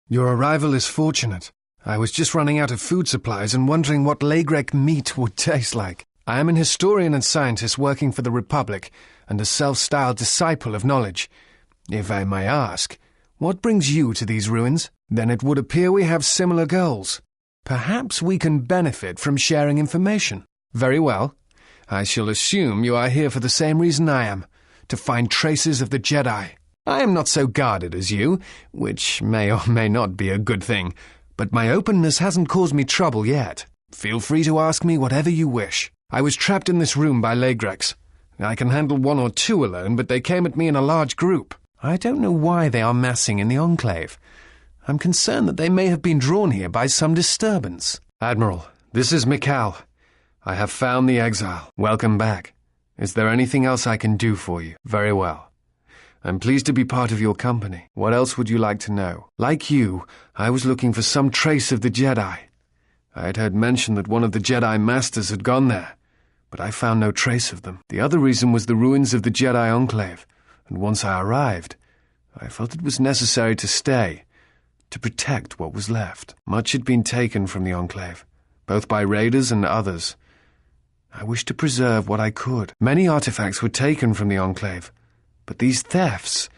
Your arrival is fortunate. I was just running out of food supplies and wondering what Lagrek meat would taste like. I am an historian and scientist working for the Republic and a self-styled disciple of knowledge. If I may ask, what brings you to these ruins? Then it would appear we have similar goals. Perhaps we can benefit from sharing information. Very well. I shall assume you are here for the same reason I am, to find traces of the Jedi. I am not so guarded as you, which may or may not be a good thing, but my openness hasn't caused me trouble yet. Feel free to ask me whatever you wish. I was trapped in this room by Lagreks. I can handle one or two alone, but they came at me in a large group. I don't know why they are massing in the Enclave. I'm concerned that they may have been drawn here by some disturbance. Admiral, this is Mikal. I have found the exile. Welcome back. Is there anything else I can do for you? Very well. I'm pleased to be part of your company. What else would you like to know? Like you, I was looking for some trace of the Jedi. I had heard mention that one of the Jedi Masters had gone there, but I found no trace of them. The other reason was the ruins of the Jedi Enclave, and once I arrived, I felt it was necessary to stay, to protect what was left. Much had been taken from the Enclave, both by raiders and others. I wished to preserve what I could. Many artifacts were taken from the Enclave, but these thefts,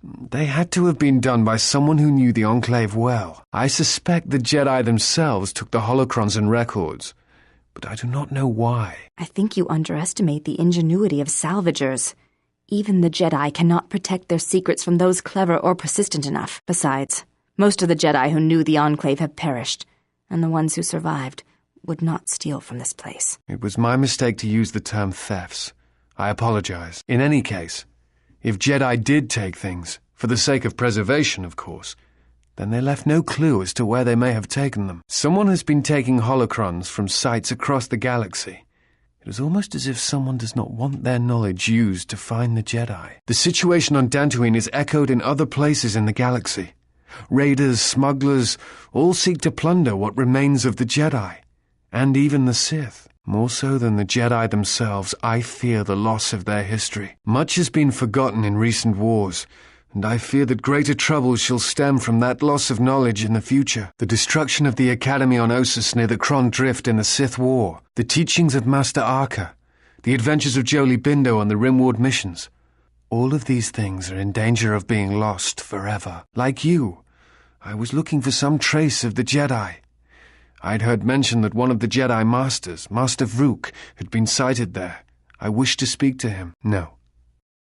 they had to have been done by someone who knew the Enclave well. I suspect the Jedi themselves took the holocrons and records, but I do not know why. I think you underestimate the ingenuity of salvagers. Even the Jedi cannot protect their secrets from those clever or persistent enough. Besides, most of the Jedi who knew the Enclave have perished, and the ones who survived would not steal from this place. It was my mistake to use the term thefts. I apologize. In any case, if Jedi did take things, for the sake of preservation, of course, then they left no clue as to where they may have taken them. Someone has been taking holocrons from sites across the galaxy. It is almost as if someone does not want their knowledge used to find the Jedi. The situation on Dantooine is echoed in other places in the galaxy. Raiders, smugglers, all seek to plunder what remains of the Jedi, and even the Sith. More so than the Jedi themselves, I fear the loss of their history. Much has been forgotten in recent wars, and I fear that greater troubles shall stem from that loss of knowledge in the future. The destruction of the Academy on Ossus near the Kron Drift in the Sith War, the teachings of Master Arca, the adventures of Jolie Bindo on the Rimward missions. All of these things are in danger of being lost forever. Like you, I was looking for some trace of the Jedi. I'd heard mention that one of the Jedi Masters, Master Vrook, had been sighted there. I wished to speak to him. No.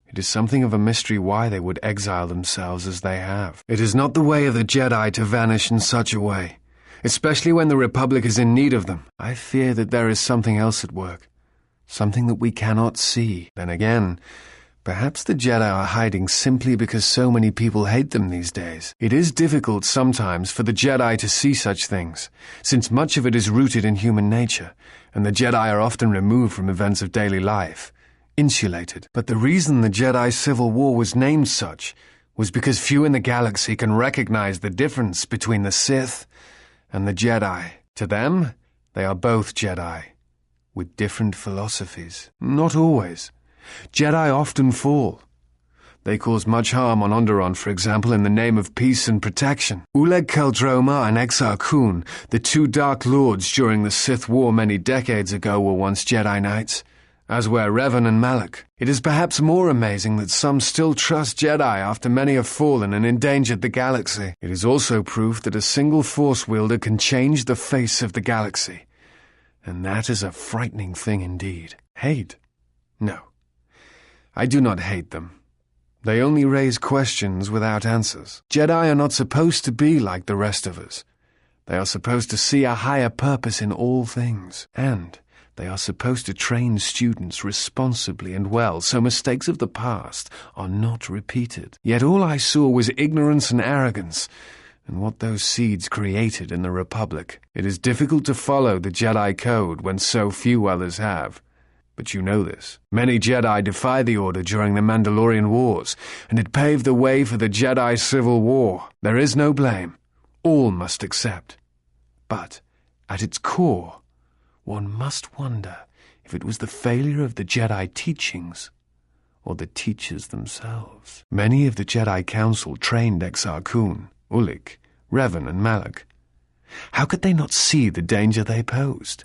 It is something of a mystery why they would exile themselves as they have. It is not the way of the Jedi to vanish in such a way, especially when the Republic is in need of them. I fear that there is something else at work, something that we cannot see. Then again, perhaps the Jedi are hiding simply because so many people hate them these days. It is difficult sometimes for the Jedi to see such things, since much of it is rooted in human nature, and the Jedi are often removed from events of daily life, insulated. But the reason the Jedi Civil War was named such was because few in the galaxy can recognize the difference between the Sith and the Jedi. To them, they are both Jedi, with different philosophies. Not always. Jedi often fall. They cause much harm on Onderon, for example, in the name of peace and protection. Uleg Keldroma and Exar Kun, the two Dark Lords during the Sith War many decades ago, were once Jedi Knights, as were Revan and Malak. It is perhaps more amazing that some still trust Jedi after many have fallen and endangered the galaxy. It is also proof that a single Force wielder can change the face of the galaxy. And that is a frightening thing indeed. Hate? No. I do not hate them. They only raise questions without answers. Jedi are not supposed to be like the rest of us. They are supposed to see a higher purpose in all things, and they are supposed to train students responsibly and well so mistakes of the past are not repeated. Yet all I saw was ignorance and arrogance, and what those seeds created in the Republic. It is difficult to follow the Jedi Code when so few others have. But you know this. Many Jedi defy the Order during the Mandalorian Wars, and it paved the way for the Jedi Civil War. There is no blame. All must accept. But, at its core, one must wonder if it was the failure of the Jedi teachings or the teachers themselves. Many of the Jedi Council trained Exar Kun, Ulik, Revan and Malak. How could they not see the danger they posed?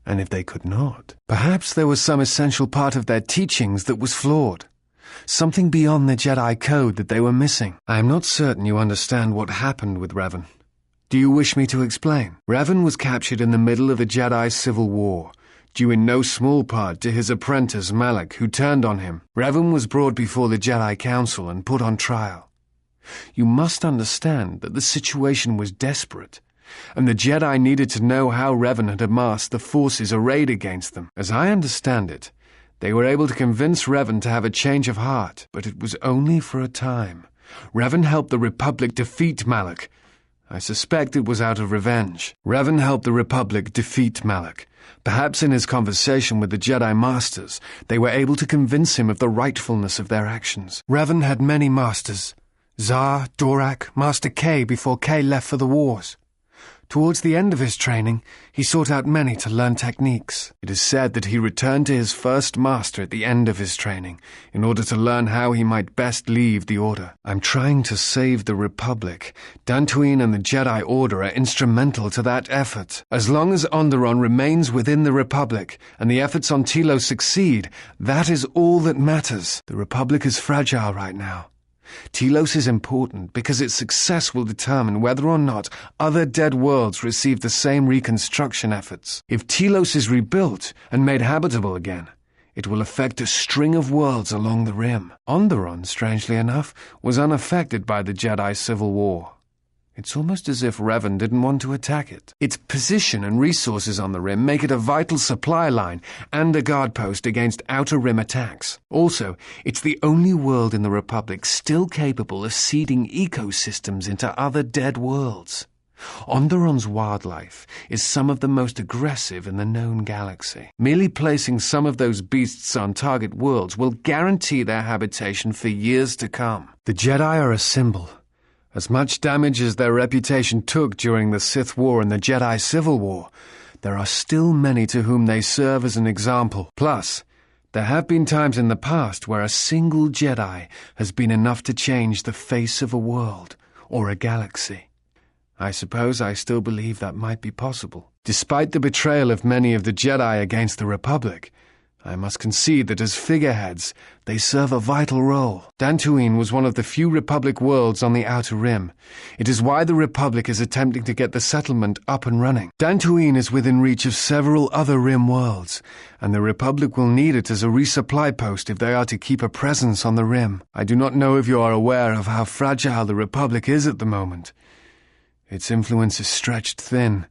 And if they could not, perhaps there was some essential part of their teachings that was flawed. Something beyond the Jedi code that they were missing. I am not certain you understand what happened with Revan. Do you wish me to explain? Revan was captured in the middle of the Jedi Civil War, due in no small part to his apprentice Malak, who turned on him. Revan was brought before the Jedi Council and put on trial. You must understand that the situation was desperate, and the Jedi needed to know how Revan had amassed the forces arrayed against them. As I understand it, they were able to convince Revan to have a change of heart, but it was only for a time. Revan helped the Republic defeat Malak. I suspect it was out of revenge. Revan helped the Republic defeat Malak. Perhaps in his conversation with the Jedi Masters, they were able to convince him of the rightfulness of their actions. Revan had many masters. Zar, Dorak, Master K before K left for the wars. Towards the end of his training, he sought out many to learn techniques. It is said that he returned to his first master at the end of his training, in order to learn how he might best leave the Order. I'm trying to save the Republic. Dantooine and the Jedi Order are instrumental to that effort. As long as Onderon remains within the Republic, and the efforts on Telos succeed, that is all that matters. The Republic is fragile right now. Telos is important because its success will determine whether or not other dead worlds receive the same reconstruction efforts. If Telos is rebuilt and made habitable again, it will affect a string of worlds along the rim. Onderon, strangely enough, was unaffected by the Jedi Civil War. It's almost as if Revan didn't want to attack it. Its position and resources on the rim make it a vital supply line and a guard post against outer rim attacks. Also, it's the only world in the Republic still capable of seeding ecosystems into other dead worlds. Onderon's wildlife is some of the most aggressive in the known galaxy. Merely placing some of those beasts on target worlds will guarantee their habitation for years to come. The Jedi are a symbol. As much damage as their reputation took during the Sith War and the Jedi Civil War, there are still many to whom they serve as an example. Plus, there have been times in the past where a single Jedi has been enough to change the face of a world or a galaxy. I suppose I still believe that might be possible. Despite the betrayal of many of the Jedi against the Republic, I must concede that as figureheads, they serve a vital role. Dantooine was one of the few Republic worlds on the Outer Rim. It is why the Republic is attempting to get the settlement up and running. Dantooine is within reach of several other Rim worlds, and the Republic will need it as a resupply post if they are to keep a presence on the Rim. I do not know if you are aware of how fragile the Republic is at the moment. Its influence is stretched thin,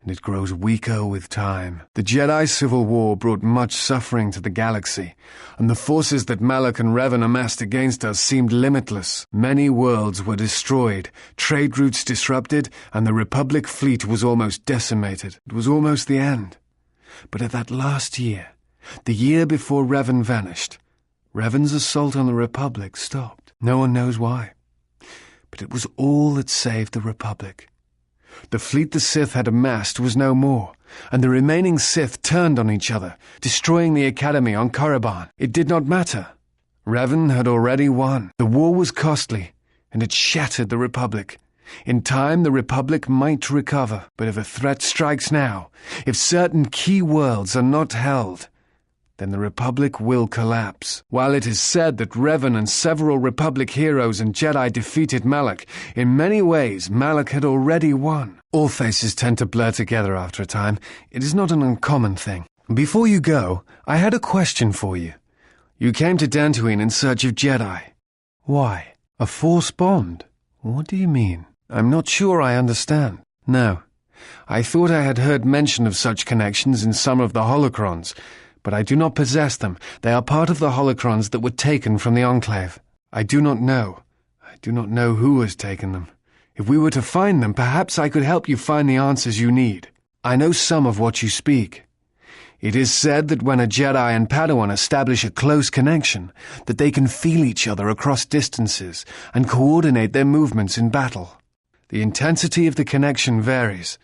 and it grows weaker with time. The Jedi Civil War brought much suffering to the galaxy, and the forces that Malak and Revan amassed against us seemed limitless. Many worlds were destroyed, trade routes disrupted, and the Republic fleet was almost decimated. It was almost the end. But at that last year, the year before Revan vanished, Revan's assault on the Republic stopped. No one knows why. But it was all that saved the Republic. The fleet the Sith had amassed was no more, and the remaining Sith turned on each other, destroying the Academy on Korriban. It did not matter. Revan had already won. The war was costly, and it shattered the Republic. In time, the Republic might recover, but if a threat strikes now, if certain key worlds are not held, then the Republic will collapse. While it is said that Revan and several Republic heroes and Jedi defeated Malak, in many ways Malak had already won. All faces tend to blur together after a time. It is not an uncommon thing. Before you go, I had a question for you. You came to Dantooine in search of Jedi. Why? A Force bond? What do you mean? I'm not sure I understand. No. I thought I had heard mention of such connections in some of the holocrons, but I do not possess them. They are part of the holocrons that were taken from the Enclave. I do not know. I do not know who has taken them. If we were to find them, perhaps I could help you find the answers you need. I know some of what you speak. It is said that when a Jedi and Padawan establish a close connection, that they can feel each other across distances and coordinate their movements in battle. The intensity of the connection varies.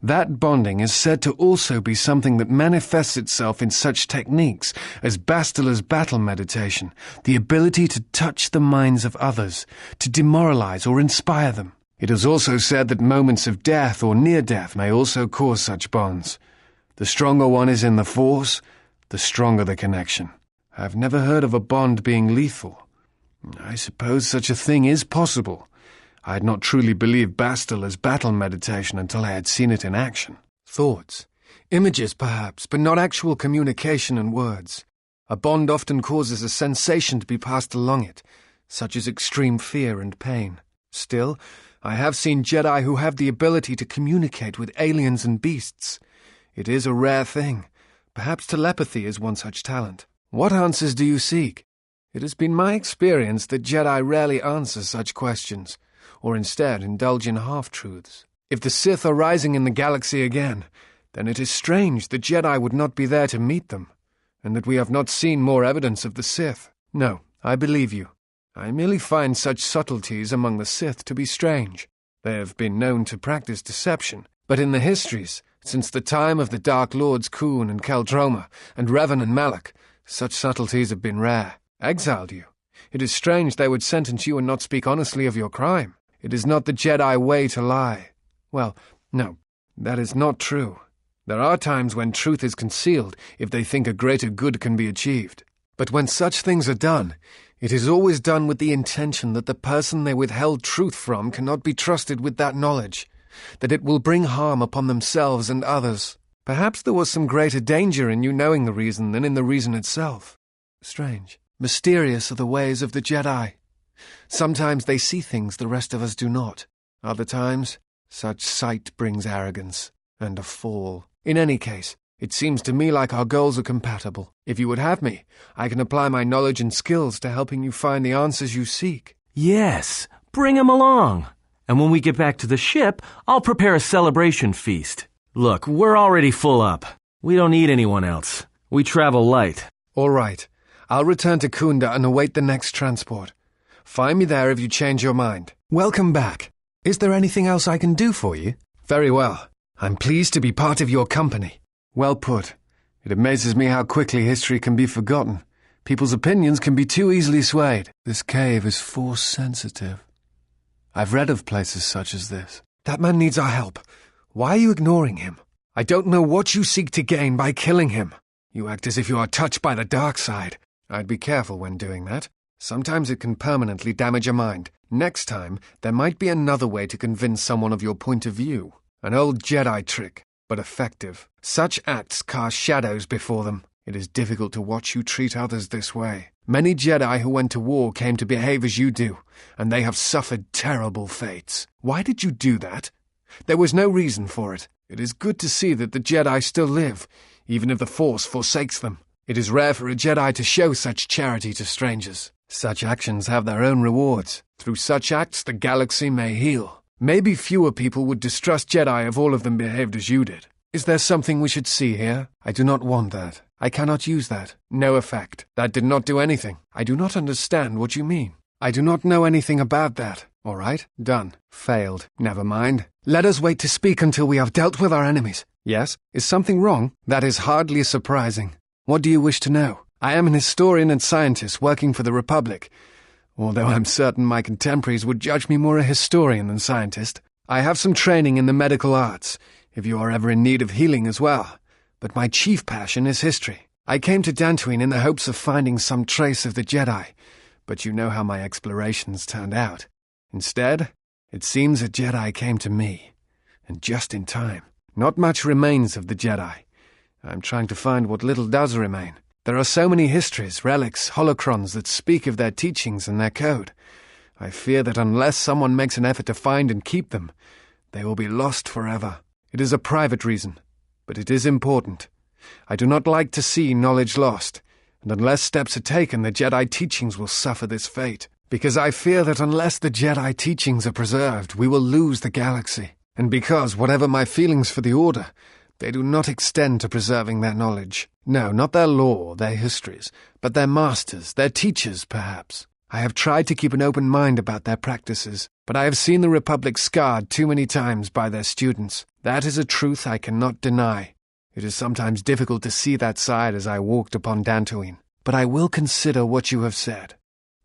That bonding is said to also be something that manifests itself in such techniques as Bastila's battle meditation, the ability to touch the minds of others, to demoralize or inspire them. It is also said that moments of death or near death may also cause such bonds. The stronger one is in the Force, the stronger the connection. I have never heard of a bond being lethal. I suppose such a thing is possible. I had not truly believed Bastila's battle meditation until I had seen it in action. Thoughts. Images, perhaps, but not actual communication and words. A bond often causes a sensation to be passed along it, such as extreme fear and pain. Still, I have seen Jedi who have the ability to communicate with aliens and beasts. It is a rare thing. Perhaps telepathy is one such talent. What answers do you seek? It has been my experience that Jedi rarely answer such questions, or instead indulge in half-truths. If the Sith are rising in the galaxy again, then it is strange the Jedi would not be there to meet them, and that we have not seen more evidence of the Sith. No, I believe you. I merely find such subtleties among the Sith to be strange. They have been known to practice deception, but in the histories, since the time of the Dark Lords Khoon and Keldroma, and Revan and Malak, such subtleties have been rare. Exiled you. It is strange they would sentence you and not speak honestly of your crime. It is not the Jedi way to lie. Well, no, that is not true. There are times when truth is concealed if they think a greater good can be achieved. But when such things are done, it is always done with the intention that the person they withheld truth from cannot be trusted with that knowledge, that it will bring harm upon themselves and others. Perhaps there was some greater danger in you knowing the reason than in the reason itself. Strange. Mysterious are the ways of the Jedi. Sometimes they see things the rest of us do not. Other times, such sight brings arrogance and a fall. In any case, it seems to me like our goals are compatible. If you would have me, I can apply my knowledge and skills to helping you find the answers you seek. Yes, bring him along. And when we get back to the ship, I'll prepare a celebration feast. Look, we're already full up. We don't need anyone else. We travel light. All right. I'll return to Kunda and await the next transport. Find me there if you change your mind. Welcome back. Is there anything else I can do for you? Very well. I'm pleased to be part of your company. Well put. It amazes me how quickly history can be forgotten. People's opinions can be too easily swayed. This cave is Force-sensitive. I've read of places such as this. That man needs our help. Why are you ignoring him? I don't know what you seek to gain by killing him. You act as if you are touched by the dark side. I'd be careful when doing that. Sometimes it can permanently damage a mind. Next time, there might be another way to convince someone of your point of view. An old Jedi trick, but effective. Such acts cast shadows before them. It is difficult to watch you treat others this way. Many Jedi who went to war came to behave as you do, and they have suffered terrible fates. Why did you do that? There was no reason for it. It is good to see that the Jedi still live, even if the Force forsakes them. It is rare for a Jedi to show such charity to strangers. Such actions have their own rewards. Through such acts, the galaxy may heal. Maybe fewer people would distrust Jedi if all of them behaved as you did. Is there something we should see here? I do not want that. I cannot use that. No effect. That did not do anything. I do not understand what you mean. I do not know anything about that. All right, done. Failed. Never mind. Let us wait to speak until we have dealt with our enemies. Yes? Is something wrong? That is hardly surprising. What do you wish to know? I am an historian and scientist working for the Republic, although I'm certain my contemporaries would judge me more a historian than scientist. I have some training in the medical arts, if you are ever in need of healing as well, but my chief passion is history. I came to Dantooine in the hopes of finding some trace of the Jedi, but you know how my explorations turned out. Instead, it seems a Jedi came to me, and just in time. Not much remains of the Jedi. I'm trying to find what little does remain. There are so many histories, relics, holocrons that speak of their teachings and their code. I fear that unless someone makes an effort to find and keep them, they will be lost forever. It is a private reason, but it is important. I do not like to see knowledge lost, and unless steps are taken, the Jedi teachings will suffer this fate. Because I fear that unless the Jedi teachings are preserved, we will lose the galaxy. And because, whatever my feelings for the Order, they do not extend to preserving their knowledge. No, not their lore, their histories, but their masters, their teachers, perhaps. I have tried to keep an open mind about their practices, but I have seen the Republic scarred too many times by their students. That is a truth I cannot deny. It is sometimes difficult to see that side as I walked upon Dantooine, but I will consider what you have said.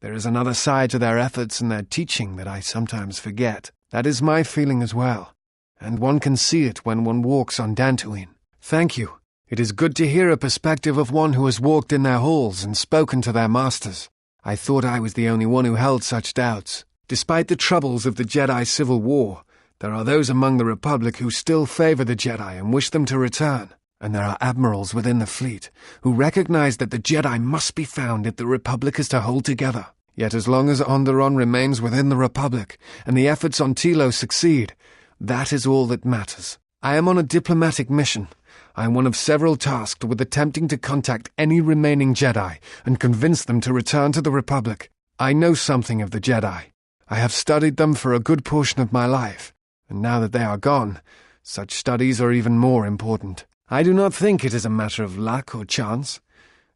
There is another side to their efforts and their teaching that I sometimes forget. That is my feeling as well, and one can see it when one walks on Dantooine. Thank you. It is good to hear a perspective of one who has walked in their halls and spoken to their masters. I thought I was the only one who held such doubts. Despite the troubles of the Jedi Civil War, there are those among the Republic who still favor the Jedi and wish them to return. And there are admirals within the fleet who recognize that the Jedi must be found if the Republic is to hold together. Yet as long as Onderon remains within the Republic and the efforts on Telos succeed, that is all that matters. I am on a diplomatic mission. I am one of several tasked with attempting to contact any remaining Jedi and convince them to return to the Republic. I know something of the Jedi. I have studied them for a good portion of my life, and now that they are gone, such studies are even more important. I do not think it is a matter of luck or chance,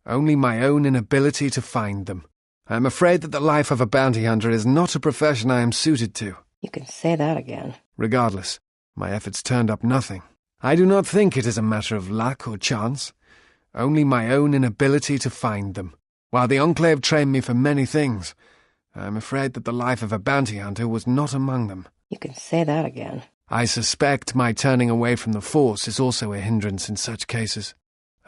only my own inability to find them. I am afraid that the life of a bounty hunter is not a profession I am suited to. You can say that again. Regardless, my efforts turned up nothing. I do not think it is a matter of luck or chance, only my own inability to find them. While the Enclave trained me for many things, I am afraid that the life of a bounty hunter was not among them. You can say that again. I suspect my turning away from the Force is also a hindrance in such cases.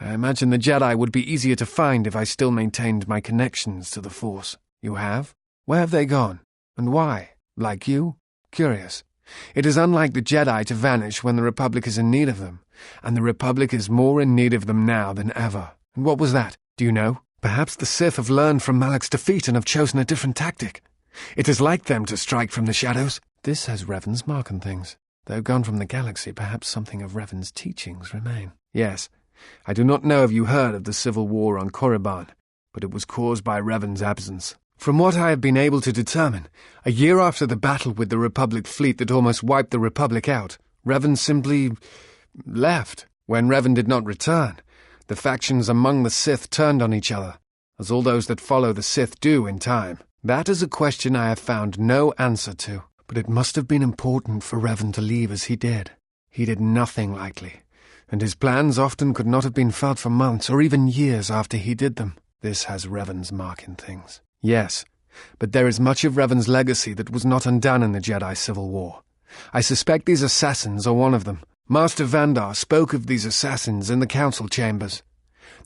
I imagine the Jedi would be easier to find if I still maintained my connections to the Force. You have? Where have they gone? And why? Like you? Curious. It is unlike the Jedi to vanish when the Republic is in need of them, and the Republic is more in need of them now than ever. And what was that? Do you know? Perhaps the Sith have learned from Malak's defeat and have chosen a different tactic. It is like them to strike from the shadows. This has Revan's mark on things. Though gone from the galaxy, perhaps something of Revan's teachings remain. Yes, I do not know if you heard of the civil war on Korriban, but it was caused by Revan's absence. From what I have been able to determine, a year after the battle with the Republic fleet that almost wiped the Republic out, Revan simply left. When Revan did not return, the factions among the Sith turned on each other, as all those that follow the Sith do in time. That is a question I have found no answer to, but it must have been important for Revan to leave as he did. He did nothing lightly, and his plans often could not have been felt for months or even years after he did them. This has Revan's mark in things. Yes, but there is much of Revan's legacy that was not undone in the Jedi Civil War. I suspect these assassins are one of them. Master Vandar spoke of these assassins in the council chambers.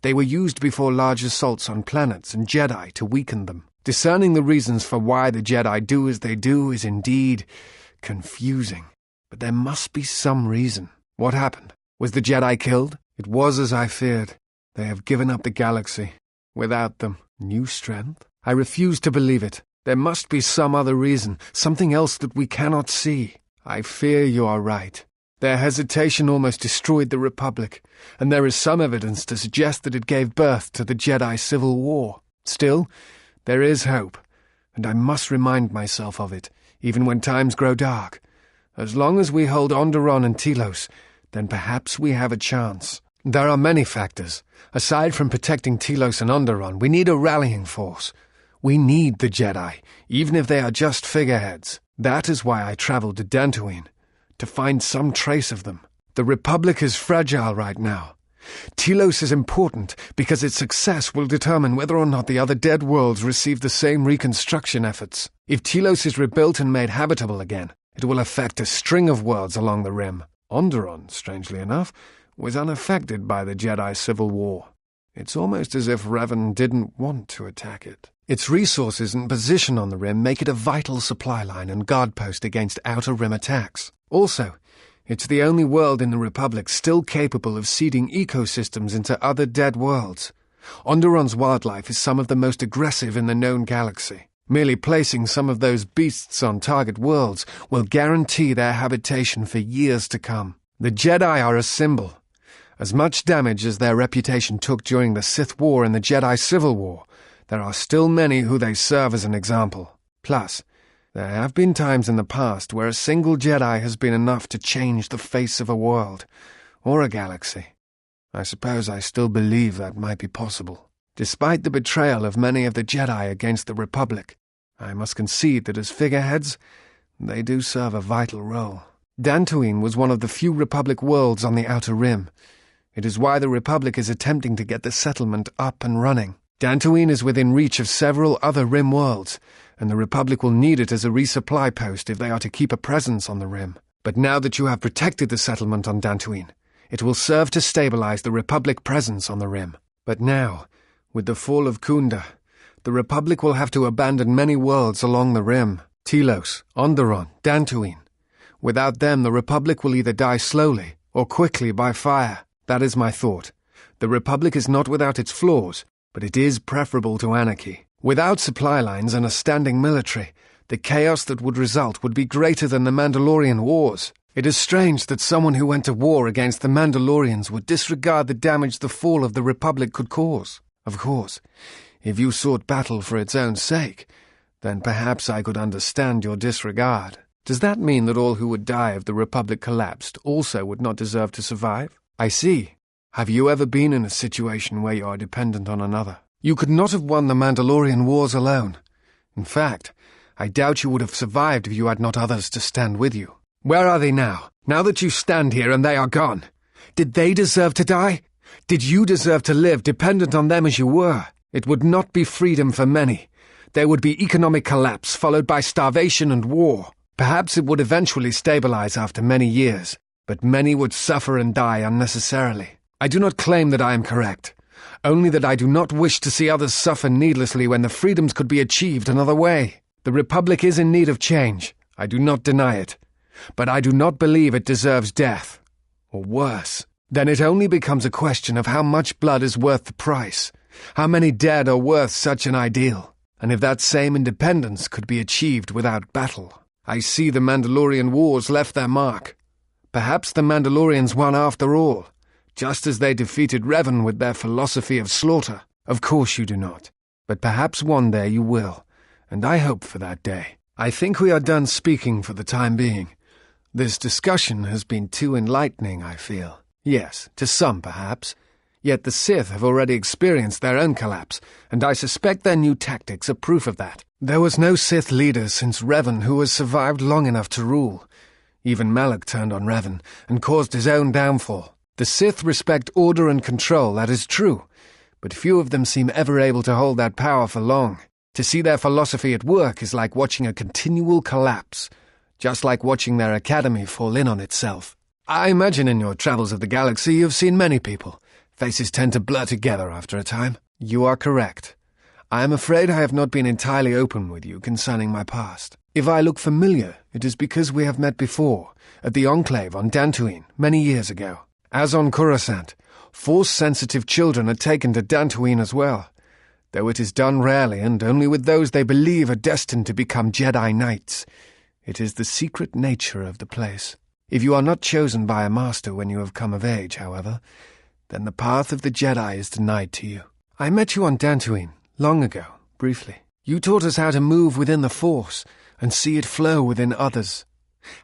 They were used before large assaults on planets and Jedi to weaken them. Discerning the reasons for why the Jedi do as they do is indeed confusing. But there must be some reason. What happened? Was the Jedi killed? It was as I feared. They have given up the galaxy. Without them, new strength? I refuse to believe it. There must be some other reason, something else that we cannot see. I fear you are right. Their hesitation almost destroyed the Republic, and there is some evidence to suggest that it gave birth to the Jedi Civil War. Still, there is hope, and I must remind myself of it, even when times grow dark. As long as we hold Onderon and Telos, then perhaps we have a chance. There are many factors. Aside from protecting Telos and Onderon, we need a rallying force. We need the Jedi, even if they are just figureheads. That is why I traveled to Dantooine, to find some trace of them. The Republic is fragile right now. Telos is important because its success will determine whether or not the other dead worlds receive the same reconstruction efforts. If Telos is rebuilt and made habitable again, it will affect a string of worlds along the rim. Onderon, strangely enough, was unaffected by the Jedi Civil War. It's almost as if Revan didn't want to attack it. Its resources and position on the rim make it a vital supply line and guard post against outer rim attacks. Also, it's the only world in the Republic still capable of seeding ecosystems into other dead worlds. Onderon's wildlife is some of the most aggressive in the known galaxy. Merely placing some of those beasts on target worlds will guarantee their habitation for years to come. The Jedi are a symbol. As much damage as their reputation took during the Sith War and the Jedi Civil War, there are still many who they serve as an example. Plus, there have been times in the past where a single Jedi has been enough to change the face of a world, or a galaxy. I suppose I still believe that might be possible. Despite the betrayal of many of the Jedi against the Republic, I must concede that as figureheads, they do serve a vital role. Dantooine was one of the few Republic worlds on the Outer Rim. It is why the Republic is attempting to get the settlement up and running. Dantooine is within reach of several other Rim worlds, and the Republic will need it as a resupply post if they are to keep a presence on the Rim. But now that you have protected the settlement on Dantooine, it will serve to stabilize the Republic presence on the Rim. But now, with the fall of Kunda, the Republic will have to abandon many worlds along the Rim. Telos, Onderon, Dantooine. Without them, the Republic will either die slowly or quickly by fire. That is my thought. The Republic is not without its flaws, but it is preferable to anarchy. Without supply lines and a standing military, the chaos that would result would be greater than the Mandalorian Wars. It is strange that someone who went to war against the Mandalorians would disregard the damage the fall of the Republic could cause. Of course, if you sought battle for its own sake, then perhaps I could understand your disregard. Does that mean that all who would die if the Republic collapsed also would not deserve to survive? I see. Have you ever been in a situation where you are dependent on another? You could not have won the Mandalorian Wars alone. In fact, I doubt you would have survived if you had not others to stand with you. Where are they now? Now that you stand here and they are gone. Did they deserve to die? Did you deserve to live dependent on them as you were? It would not be freedom for many. There would be economic collapse followed by starvation and war. Perhaps it would eventually stabilize after many years, but many would suffer and die unnecessarily. I do not claim that I am correct, only that I do not wish to see others suffer needlessly when the freedoms could be achieved another way. The Republic is in need of change, I do not deny it, but I do not believe it deserves death. Or worse, then it only becomes a question of how much blood is worth the price, how many dead are worth such an ideal, and if that same independence could be achieved without battle. I see the Mandalorian Wars left their mark. Perhaps the Mandalorians won after all, just as they defeated Revan with their philosophy of slaughter. Of course you do not, but perhaps one day you will, and I hope for that day. I think we are done speaking for the time being. This discussion has been too enlightening, I feel. Yes, to some perhaps. Yet the Sith have already experienced their own collapse, and I suspect their new tactics are proof of that. There was no Sith leader since Revan who has survived long enough to rule. Even Malak turned on Revan and caused his own downfall. The Sith respect order and control, that is true, but few of them seem ever able to hold that power for long. To see their philosophy at work is like watching a continual collapse, just like watching their academy fall in on itself. I imagine in your travels of the galaxy you have seen many people. Faces tend to blur together after a time. You are correct. I am afraid I have not been entirely open with you concerning my past. If I look familiar, it is because we have met before, at the Enclave on Dantooine, many years ago. As on Coruscant, Force-sensitive children are taken to Dantooine as well, though it is done rarely and only with those they believe are destined to become Jedi Knights. It is the secret nature of the place. If you are not chosen by a master when you have come of age, however, then the path of the Jedi is denied to you. I met you on Dantooine, long ago, briefly. You taught us how to move within the Force and see it flow within others,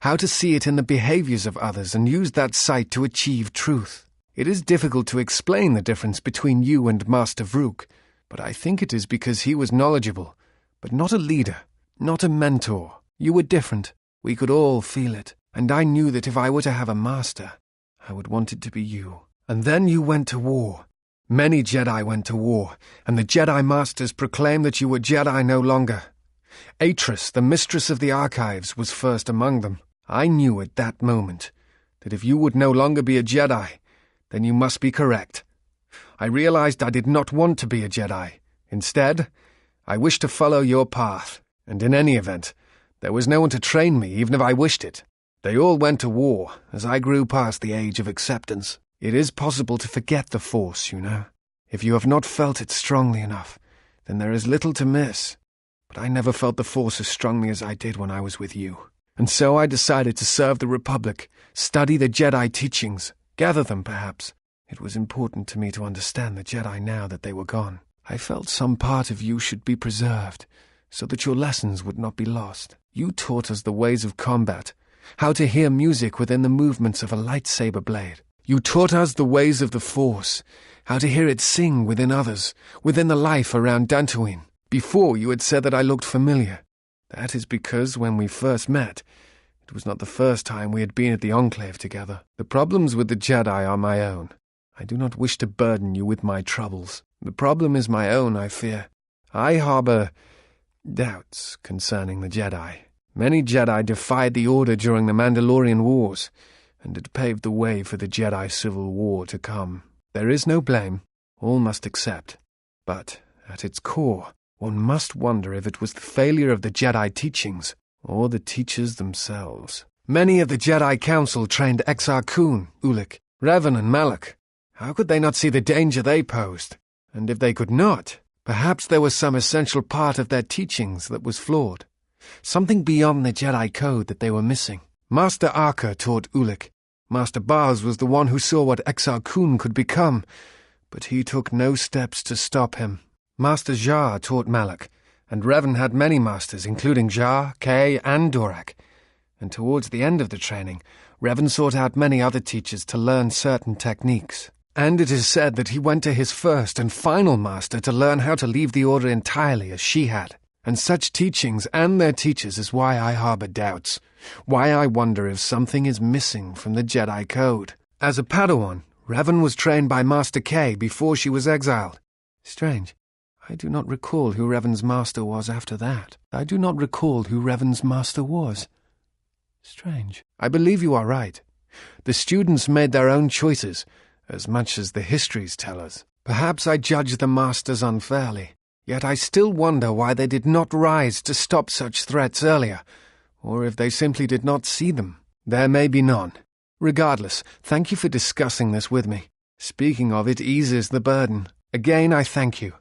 how to see it in the behaviors of others and use that sight to achieve truth. It is difficult to explain the difference between you and Master Vrook, but I think it is because he was knowledgeable, but not a leader, not a mentor. You were different. We could all feel it, and I knew that if I were to have a master, I would want it to be you. And then you went to war. Many Jedi went to war, and the Jedi Masters proclaimed that you were Jedi no longer. Atris, the mistress of the archives, was first among them. I knew at that moment that if you would no longer be a Jedi, then you must be correct. I realized I did not want to be a Jedi. Instead, I wished to follow your path, and in any event, there was no one to train me even if I wished it. They all went to war as I grew past the age of acceptance. It is possible to forget the Force, you know. If you have not felt it strongly enough, then there is little to miss. But I never felt the Force as strongly as I did when I was with you. And so I decided to serve the Republic, study the Jedi teachings, gather them perhaps. It was important to me to understand the Jedi now that they were gone. I felt some part of you should be preserved, so that your lessons would not be lost. You taught us the ways of combat, how to hear music within the movements of a lightsaber blade. You taught us the ways of the Force, how to hear it sing within others, within the life around Dantooine. Before you had said that I looked familiar. That is because when we first met, it was not the first time we had been at the Enclave together. The problems with the Jedi are my own. I do not wish to burden you with my troubles. The problem is my own, I fear. I harbor doubts concerning the Jedi. Many Jedi defied the Order during the Mandalorian Wars, and it paved the way for the Jedi Civil War to come. There is no blame, all must accept. But, at its core, one must wonder if it was the failure of the Jedi teachings, or the teachers themselves. Many of the Jedi Council trained Exar Kun, Ulic, Revan and Malak. How could they not see the danger they posed? And if they could not, perhaps there was some essential part of their teachings that was flawed. Something beyond the Jedi Code that they were missing. Master Arka taught Ulic. Master Baz was the one who saw what Exar Kun could become, but he took no steps to stop him. Master Jar taught Malak, and Revan had many masters, including Jar, Kay, and Dorak. And towards the end of the training, Revan sought out many other teachers to learn certain techniques. And it is said that he went to his first and final master to learn how to leave the Order entirely as she had. And such teachings and their teachers is why I harbor doubts, why I wonder if something is missing from the Jedi Code. As a Padawan, Revan was trained by Master Kay before she was exiled. Strange. I do not recall who Revan's master was after that. Strange. I believe you are right. The students made their own choices, as much as the histories tell us. Perhaps I judge the masters unfairly, yet I still wonder why they did not rise to stop such threats earlier, or if they simply did not see them. There may be none. Regardless, thank you for discussing this with me. Speaking of it eases the burden. Again, I thank you.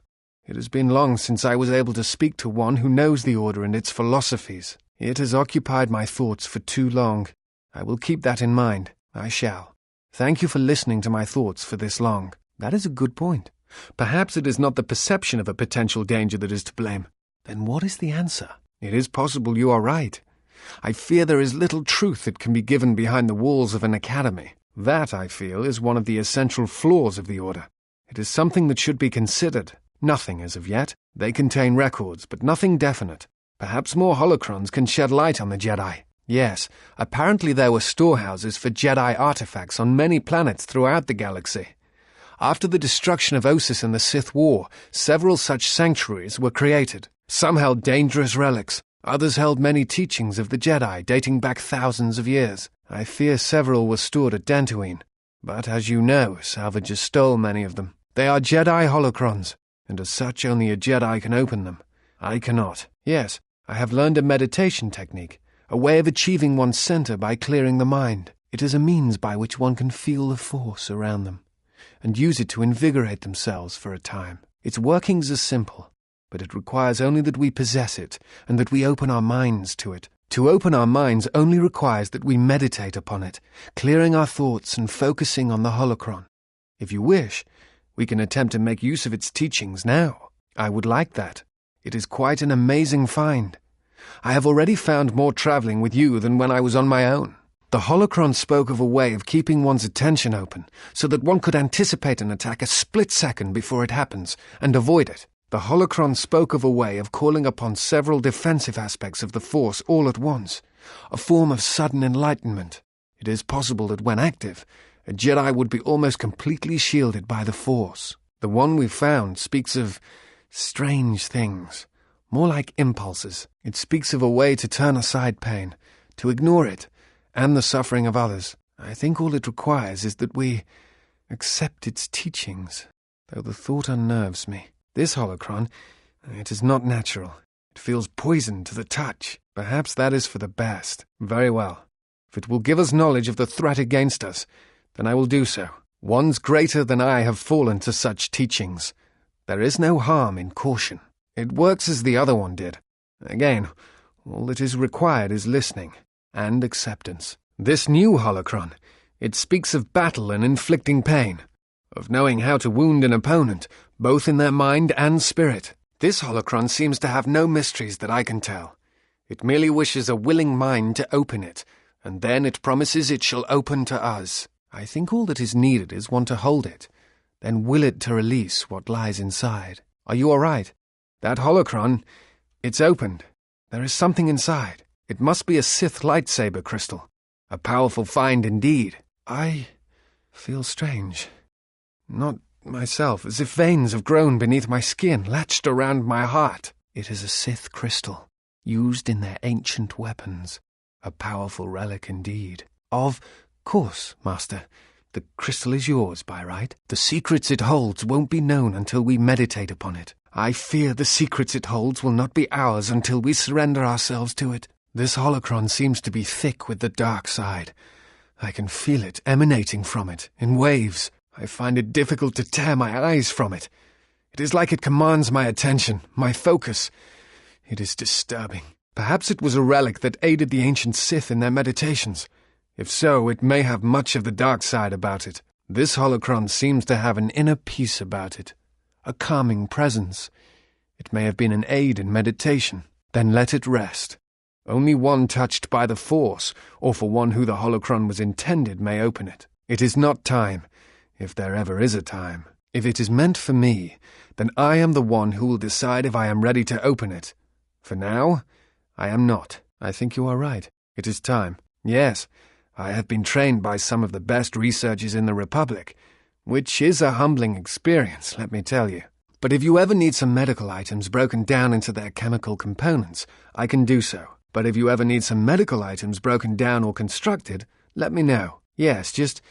It has been long since I was able to speak to one who knows the Order and its philosophies. It has occupied my thoughts for too long. I will keep that in mind. I shall. Thank you for listening to my thoughts for this long. That is a good point. Perhaps it is not the perception of a potential danger that is to blame. Then what is the answer? It is possible you are right. I fear there is little truth that can be given behind the walls of an academy. That, I feel, is one of the essential flaws of the Order. It is something that should be considered. Nothing as of yet. They contain records, but nothing definite. Perhaps more holocrons can shed light on the Jedi. Yes, apparently there were storehouses for Jedi artifacts on many planets throughout the galaxy. After the destruction of Ossus in the Sith War, several such sanctuaries were created. Some held dangerous relics. Others held many teachings of the Jedi dating back thousands of years. I fear several were stored at Dantooine. But as you know, salvagers stole many of them. They are Jedi holocrons, and as such only a Jedi can open them. I cannot. Yes, I have learned a meditation technique, a way of achieving one's center by clearing the mind. It is a means by which one can feel the Force around them, and use it to invigorate themselves for a time. Its workings are simple, but it requires only that we possess it, and that we open our minds to it. To open our minds only requires that we meditate upon it, clearing our thoughts and focusing on the holocron. If you wish, we can attempt to make use of its teachings now. I would like that. It is quite an amazing find. I have already found more traveling with you than when I was on my own. The holocron spoke of a way of keeping one's attention open, so that one could anticipate an attack a split second before it happens, and avoid it. The holocron spoke of a way of calling upon several defensive aspects of the Force all at once, a form of sudden enlightenment. It is possible that when active, a Jedi would be almost completely shielded by the Force. The one we found speaks of strange things, more like impulses. It speaks of a way to turn aside pain, to ignore it, and the suffering of others. I think all it requires is that we accept its teachings, though the thought unnerves me. This holocron, it is not natural. It feels poison to the touch. Perhaps that is for the best. Very well. If it will give us knowledge of the threat against us, then I will do so. Ones greater than I have fallen to such teachings. There is no harm in caution. It works as the other one did. Again, all that is required is listening and acceptance. This new holocron, it speaks of battle and inflicting pain, of knowing how to wound an opponent, both in their mind and spirit. This holocron seems to have no mysteries that I can tell. It merely wishes a willing mind to open it, and then it promises it shall open to us. I think all that is needed is one to hold it, then will it to release what lies inside. Are you all right? That holocron, it's opened. There is something inside. It must be a Sith lightsaber crystal. A powerful find indeed. I feel strange. Not myself, as if veins have grown beneath my skin, latched around my heart. It is a Sith crystal, used in their ancient weapons. A powerful relic indeed. Of course, Master. The crystal is yours by right. The secrets it holds won't be known until we meditate upon it. I fear the secrets it holds will not be ours until we surrender ourselves to it. This holocron seems to be thick with the dark side. I can feel it emanating from it, in waves. I find it difficult to tear my eyes from it. It is like it commands my attention, my focus. It is disturbing. Perhaps it was a relic that aided the ancient Sith in their meditations. If so, it may have much of the dark side about it. This holocron seems to have an inner peace about it, a calming presence. It may have been an aid in meditation. Then let it rest. Only one touched by the Force, or for one who the holocron was intended, may open it. It is not time, if there ever is a time. If it is meant for me, then I am the one who will decide if I am ready to open it. For now, I am not. I think you are right. It is time. Yes, I have been trained by some of the best researchers in the Republic, which is a humbling experience, let me tell you. But if you ever need some medical items broken down into their chemical components, I can do so. But if you ever need some medical items broken down or constructed, let me know. Yes, just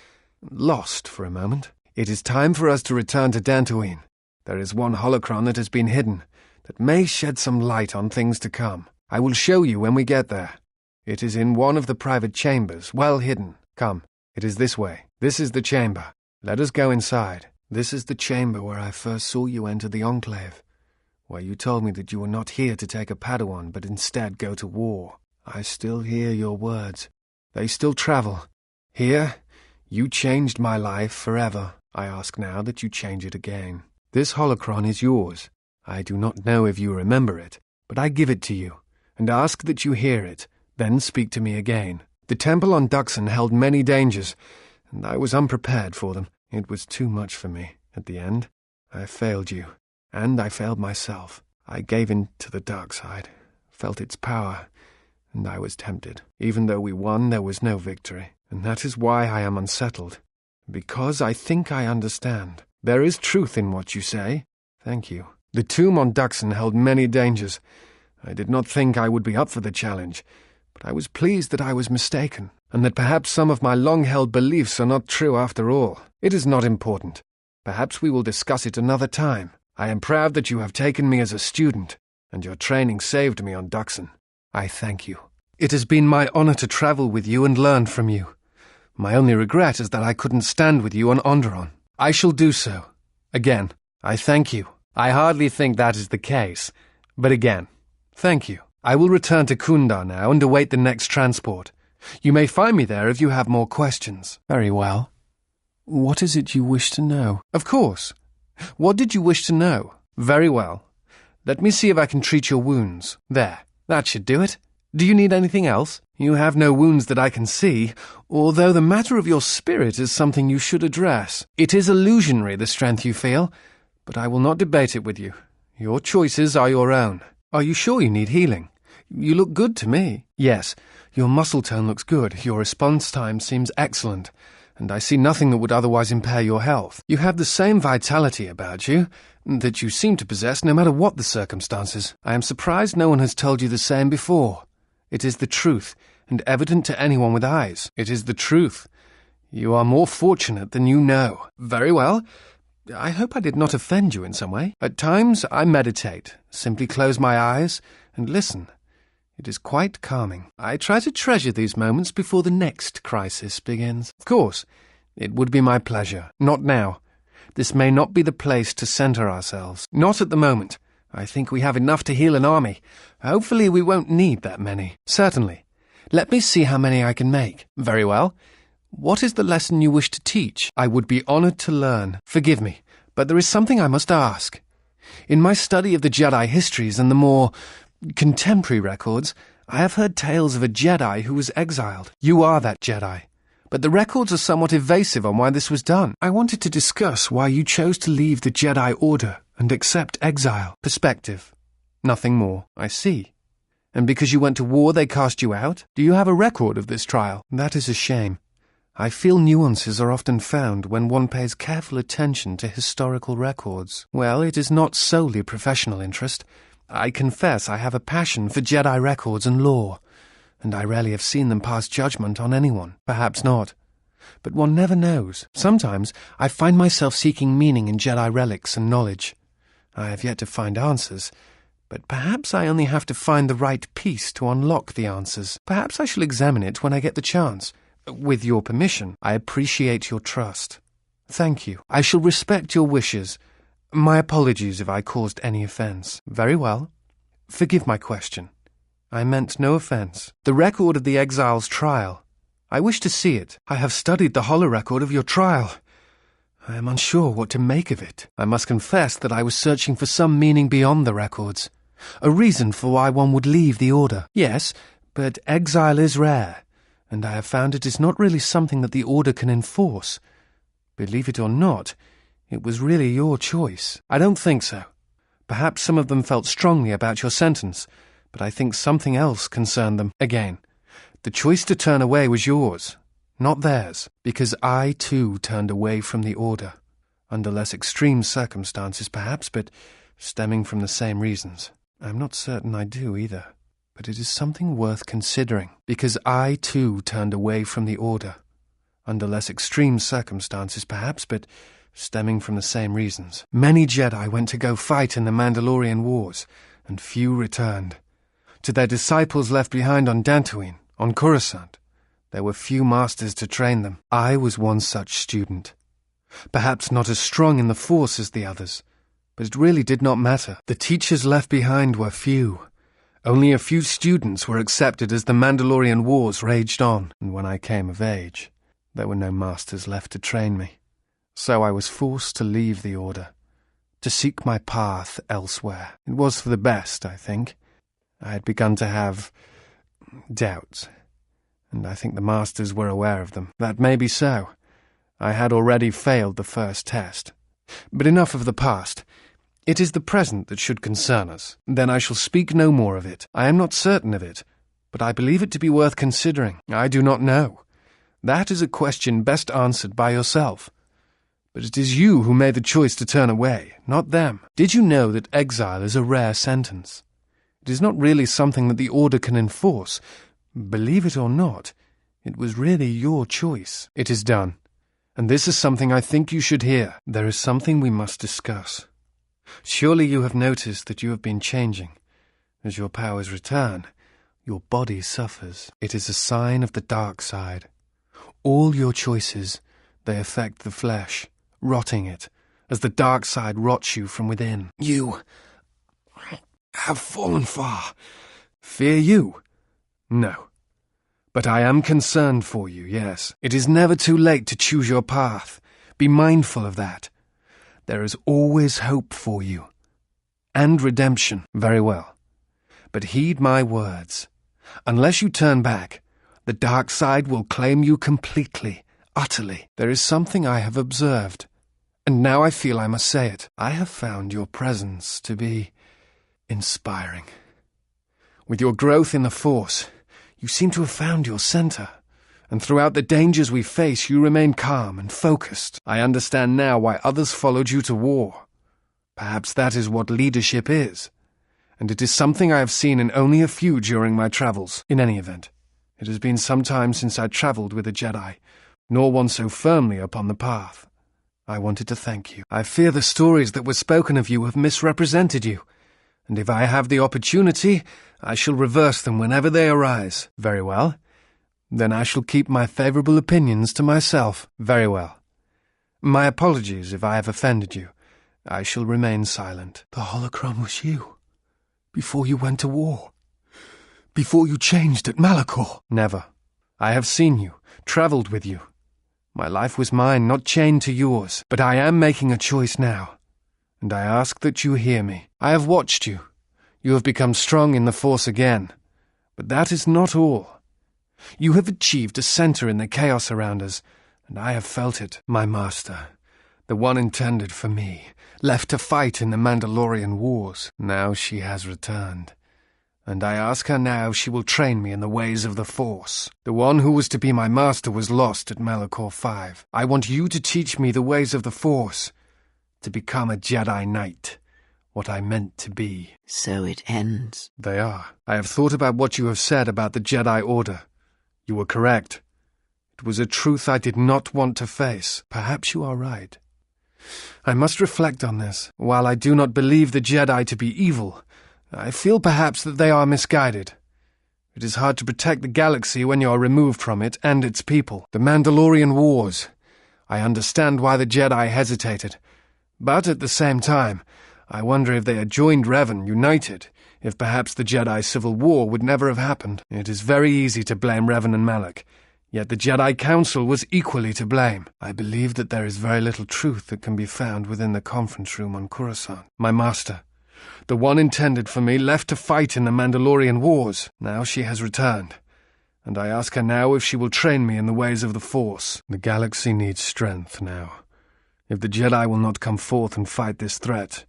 lost for a moment. It is time for us to return to Dantooine. There is one holocron that has been hidden, that may shed some light on things to come. I will show you when we get there. It is in one of the private chambers, well hidden. Come, it is this way. This is the chamber. Let us go inside. This is the chamber where I first saw you enter the Enclave, where you told me that you were not here to take a Padawan, but instead go to war. I still hear your words. They still travel. Here, you changed my life forever. I ask now that you change it again. This holocron is yours. I do not know if you remember it, but I give it to you, and ask that you hear it, then speak to me again. The temple on Duxon held many dangers, and I was unprepared for them. It was too much for me. At the end, I failed you, and I failed myself. I gave in to the dark side, felt its power, and I was tempted. Even though we won, there was no victory, and that is why I am unsettled. Because I think I understand. There is truth in what you say. Thank you. The tomb on Duxon held many dangers. I did not think I would be up for the challenge, but I was pleased that I was mistaken, and that perhaps some of my long-held beliefs are not true after all. It is not important. Perhaps we will discuss it another time. I am proud that you have taken me as a student, and your training saved me on Duxon. I thank you. It has been my honor to travel with you and learn from you. My only regret is that I couldn't stand with you on Onderon. I shall do so. Again, I thank you. I hardly think that is the case, but again, thank you. I will return to Kundar now and await the next transport. You may find me there if you have more questions. Very well. What is it you wish to know? Of course. What did you wish to know? Very well. Let me see if I can treat your wounds. There, that should do it. Do you need anything else? You have no wounds that I can see, although the matter of your spirit is something you should address. It is illusionary, the strength you feel, but I will not debate it with you. Your choices are your own. Are you sure you need healing? You look good to me. Yes, your muscle tone looks good. Your response time seems excellent, and I see nothing that would otherwise impair your health. You have the same vitality about you that you seem to possess no matter what the circumstances. I am surprised no one has told you the same before. It is the truth, and evident to anyone with eyes. It is the truth. You are more fortunate than you know. Very well. I hope I did not offend you in some way. At times I meditate, simply close my eyes, and listen. It is quite calming. I try to treasure these moments before the next crisis begins. Of course, it would be my pleasure. Not now. This may not be the place to center ourselves. Not at the moment. I think we have enough to heal an army. Hopefully we won't need that many. Certainly. Let me see how many I can make. Very well. What is the lesson you wish to teach? I would be honored to learn. Forgive me, but there is something I must ask. In my study of the Jedi histories and the more contemporary records, I have heard tales of a Jedi who was exiled. You are that Jedi. But the records are somewhat evasive on why this was done. I wanted to discuss why you chose to leave the Jedi Order and accept exile. Perspective. Nothing more. I see. And because you went to war, they cast you out? Do you have a record of this trial? That is a shame. I feel nuances are often found when one pays careful attention to historical records. Well, it is not solely professional interest. I confess I have a passion for Jedi records and lore, and I rarely have seen them pass judgment on anyone. Perhaps not. But one never knows. Sometimes I find myself seeking meaning in Jedi relics and knowledge. I have yet to find answers, but perhaps I only have to find the right piece to unlock the answers. Perhaps I shall examine it when I get the chance. With your permission, I appreciate your trust. Thank you. I shall respect your wishes. My apologies if I caused any offence. Very well. Forgive my question. I meant no offence. The record of the exile's trial. I wish to see it. I have studied the holorecord of your trial. I am unsure what to make of it. I must confess that I was searching for some meaning beyond the records. A reason for why one would leave the Order. Yes, but exile is rare, and I have found it is not really something that the Order can enforce. Believe it or not, it was really your choice. I don't think so. Perhaps some of them felt strongly about your sentence, but I think something else concerned them. Again, the choice to turn away was yours, not theirs, because I too turned away from the Order. Under less extreme circumstances, perhaps, but stemming from the same reasons. I'm not certain I do either, but it is something worth considering, because I too turned away from the Order. Under less extreme circumstances, perhaps, but stemming from the same reasons. Many Jedi went to go fight in the Mandalorian Wars, and few returned. To their disciples left behind on Dantooine, on Coruscant, there were few masters to train them. I was one such student. Perhaps not as strong in the Force as the others, but it really did not matter. The teachers left behind were few. Only a few students were accepted as the Mandalorian Wars raged on, and when I came of age, there were no masters left to train me. So I was forced to leave the Order, to seek my path elsewhere. It was for the best, I think. I had begun to have doubts, and I think the masters were aware of them. That may be so. I had already failed the first test. But enough of the past. It is the present that should concern us. Then I shall speak no more of it. I am not certain of it, but I believe it to be worth considering. I do not know. That is a question best answered by yourself. But it is you who made the choice to turn away, not them. Did you know that exile is a rare sentence? It is not really something that the Order can enforce. Believe it or not, it was really your choice. It is done. And this is something I think you should hear. There is something we must discuss. Surely you have noticed that you have been changing. As your powers return, your body suffers. It is a sign of the dark side. All your choices, they affect the flesh, rotting it, as the dark side rots you from within. You have fallen far. Fear you? No. But I am concerned for you, yes. It is never too late to choose your path. Be mindful of that. There is always hope for you. And redemption. Very well. But heed my words. Unless you turn back, the dark side will claim you completely, utterly. There is something I have observed, and now I feel I must say it. I have found your presence to be inspiring. With your growth in the Force, you seem to have found your center, and throughout the dangers we face, you remain calm and focused. I understand now why others followed you to war. Perhaps that is what leadership is, and it is something I have seen in only a few during my travels. In any event, it has been some time since I traveled with a Jedi, nor one so firmly upon the path. I wanted to thank you. I fear the stories that were spoken of you have misrepresented you, and if I have the opportunity, I shall reverse them whenever they arise. Very well. Then I shall keep my favorable opinions to myself. Very well. My apologies if I have offended you. I shall remain silent. The holocron was you. Before you went to war. Before you changed at Malachor. Never. I have seen you, travelled with you. My life was mine, not chained to yours. But I am making a choice now, and I ask that you hear me. I have watched you. You have become strong in the Force again. But that is not all. You have achieved a center in the chaos around us, and I have felt it. My master, the one intended for me, left to fight in the Mandalorian Wars. Now she has returned, and I ask her now she will train me in the ways of the Force. The one who was to be my master was lost at Malachor 5. I want you to teach me the ways of the Force, to become a Jedi Knight, what I meant to be. So it ends. They are. I have thought about what you have said about the Jedi Order. You were correct. It was a truth I did not want to face. Perhaps you are right. I must reflect on this. While I do not believe the Jedi to be evil, I feel perhaps that they are misguided. It is hard to protect the galaxy when you are removed from it and its people. The Mandalorian Wars. I understand why the Jedi hesitated. But at the same time, I wonder if they had joined Revan united, if perhaps the Jedi Civil War would never have happened. It is very easy to blame Revan and Malak. Yet the Jedi Council was equally to blame. I believe that there is very little truth that can be found within the conference room on Coruscant. My master, the one intended for me, left to fight in the Mandalorian Wars. Now she has returned, and I ask her now if she will train me in the ways of the Force. The galaxy needs strength now. If the Jedi will not come forth and fight this threat,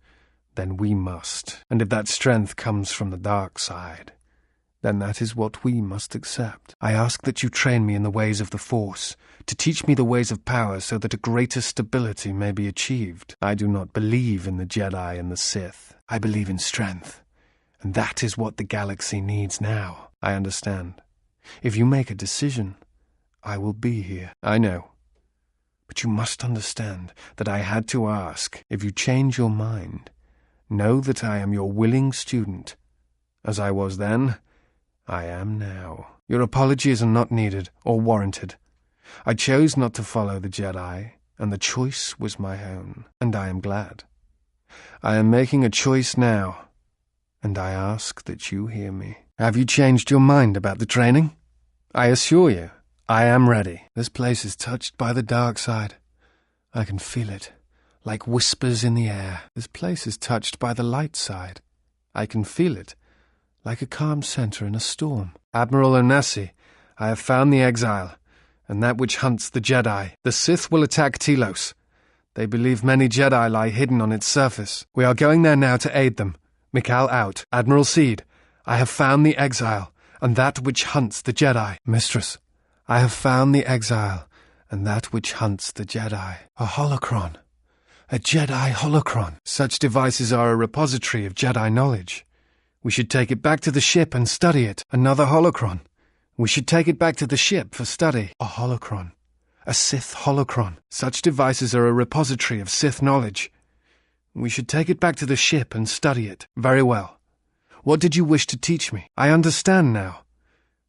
then we must. And if that strength comes from the dark side, then that is what we must accept. I ask that you train me in the ways of the Force, to teach me the ways of power so that a greater stability may be achieved. I do not believe in the Jedi and the Sith. I believe in strength, and that is what the galaxy needs now. I understand. If you make a decision, I will be here. I know. But you must understand that I had to ask. If you change your mind, know that I am your willing student. As I was then, I am now. Your apologies are not needed or warranted. I chose not to follow the Jedi, and the choice was my own, and I am glad. I am making a choice now, and I ask that you hear me. Have you changed your mind about the training? I assure you, I am ready. This place is touched by the dark side. I can feel it, like whispers in the air. This place is touched by the light side. I can feel it, like a calm center in a storm. Admiral Onasi, I have found the exile, and that which hunts the Jedi. The Sith will attack Telos. They believe many Jedi lie hidden on its surface. We are going there now to aid them. Mikal out. Admiral Seed, I have found the exile, and that which hunts the Jedi. Mistress, I have found the exile, and that which hunts the Jedi. A holocron. A Jedi holocron. Such devices are a repository of Jedi knowledge. We should take it back to the ship and study it. Another holocron. We should take it back to the ship for study. A holocron. A Sith holocron. Such devices are a repository of Sith knowledge. We should take it back to the ship and study it. Very well. What did you wish to teach me? I understand now.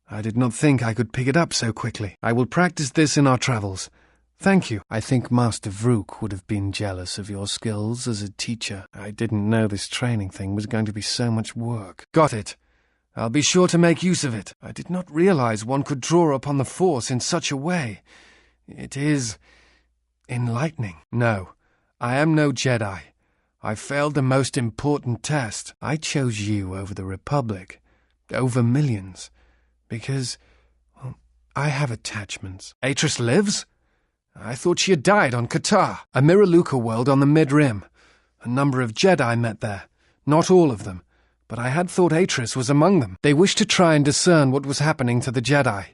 I did not think I could pick it up so quickly. I will practice this in our travels. Thank you. I think Master Vrook would have been jealous of your skills as a teacher. I didn't know this training thing was going to be so much work. Got it. I'll be sure to make use of it. I did not realize one could draw upon the Force in such a way. It is enlightening. No, I am no Jedi. I failed the most important test. I chose you over the Republic, over millions, because, well, I have attachments. Atris lives? I thought she had died on Qatar, a Miraluka world on the Mid-Rim. A number of Jedi met there, not all of them, but I had thought Atris was among them. They wished to try and discern what was happening to the Jedi.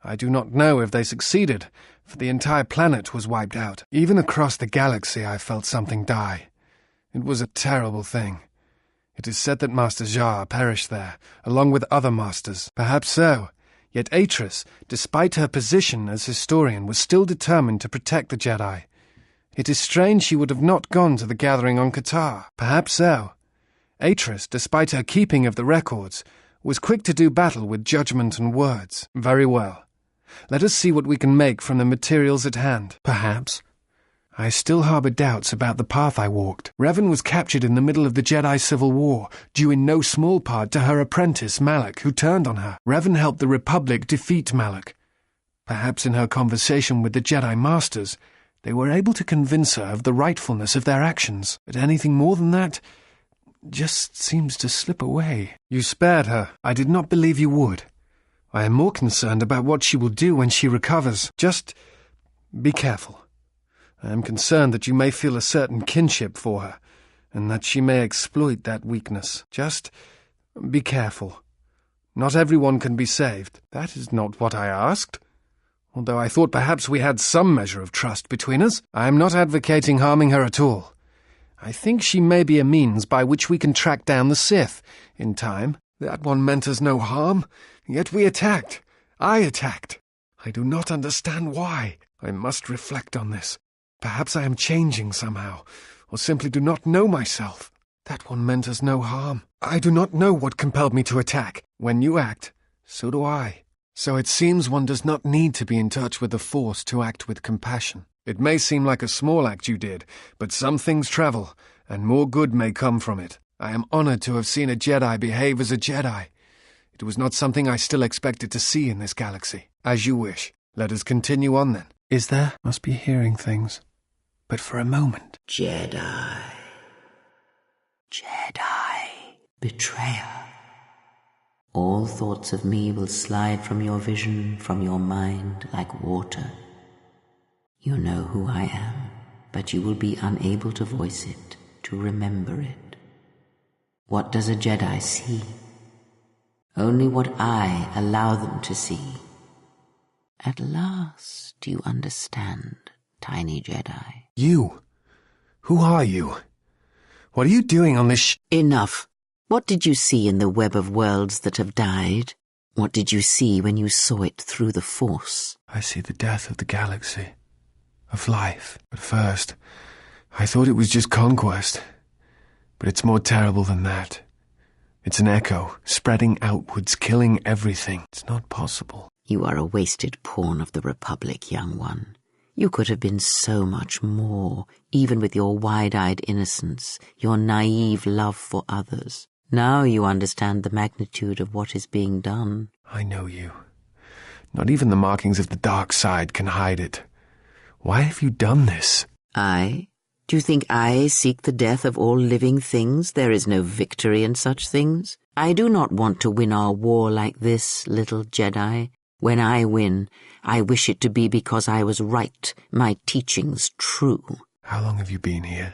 I do not know if they succeeded, for the entire planet was wiped out. Even across the galaxy I felt something die. It was a terrible thing. It is said that Master Jar perished there, along with other masters. Perhaps so. Yet Atris, despite her position as historian, was still determined to protect the Jedi. It is strange she would have not gone to the gathering on Qatar. Perhaps so. Atris, despite her keeping of the records, was quick to do battle with judgment and words. Very well. Let us see what we can make from the materials at hand. Perhaps. I still harbor doubts about the path I walked. Revan was captured in the middle of the Jedi Civil War, due in no small part to her apprentice Malak, who turned on her. Revan helped the Republic defeat Malak. Perhaps in her conversation with the Jedi Masters, they were able to convince her of the rightfulness of their actions. But anything more than that just seems to slip away. You spared her. I did not believe you would. I am more concerned about what she will do when she recovers. Just be careful. I am concerned that you may feel a certain kinship for her, and that she may exploit that weakness. Just be careful. Not everyone can be saved. That is not what I asked. Although I thought perhaps we had some measure of trust between us. I am not advocating harming her at all. I think she may be a means by which we can track down the Sith, in time. That one meant us no harm, yet we attacked. I attacked. I do not understand why. I must reflect on this. Perhaps I am changing somehow, or simply do not know myself. That one meant us no harm. I do not know what compelled me to attack. When you act, so do I. So it seems one does not need to be in touch with the Force to act with compassion. It may seem like a small act you did, but some things travel, and more good may come from it. I am honored to have seen a Jedi behave as a Jedi. It was not something I still expected to see in this galaxy. As you wish. Let us continue on then. Is there? Must be hearing things. But for a moment. Jedi. Betrayer. All thoughts of me will slide from your vision, from your mind, like water. You know who I am, but you will be unable to voice it, to remember it. What does a Jedi see? Only what I allow them to see. At last you understand, tiny Jedi. You? Who are you? What are you doing on this Enough. What did you see in the web of worlds that have died? What did you see when you saw it through the Force? I see the death of the galaxy. Of life. At first, I thought it was just conquest. But it's more terrible than that. It's an echo, spreading outwards, killing everything. It's not possible. You are a wasted pawn of the Republic, young one. You could have been so much more, even with your wide-eyed innocence, your naive love for others. Now you understand the magnitude of what is being done. I know you. Not even the markings of the dark side can hide it. Why have you done this? I? Do you think I seek the death of all living things? There is no victory in such things. I do not want to win our war like this, little Jedi. When I win, I wish it to be because I was right, my teachings true. How long have you been here?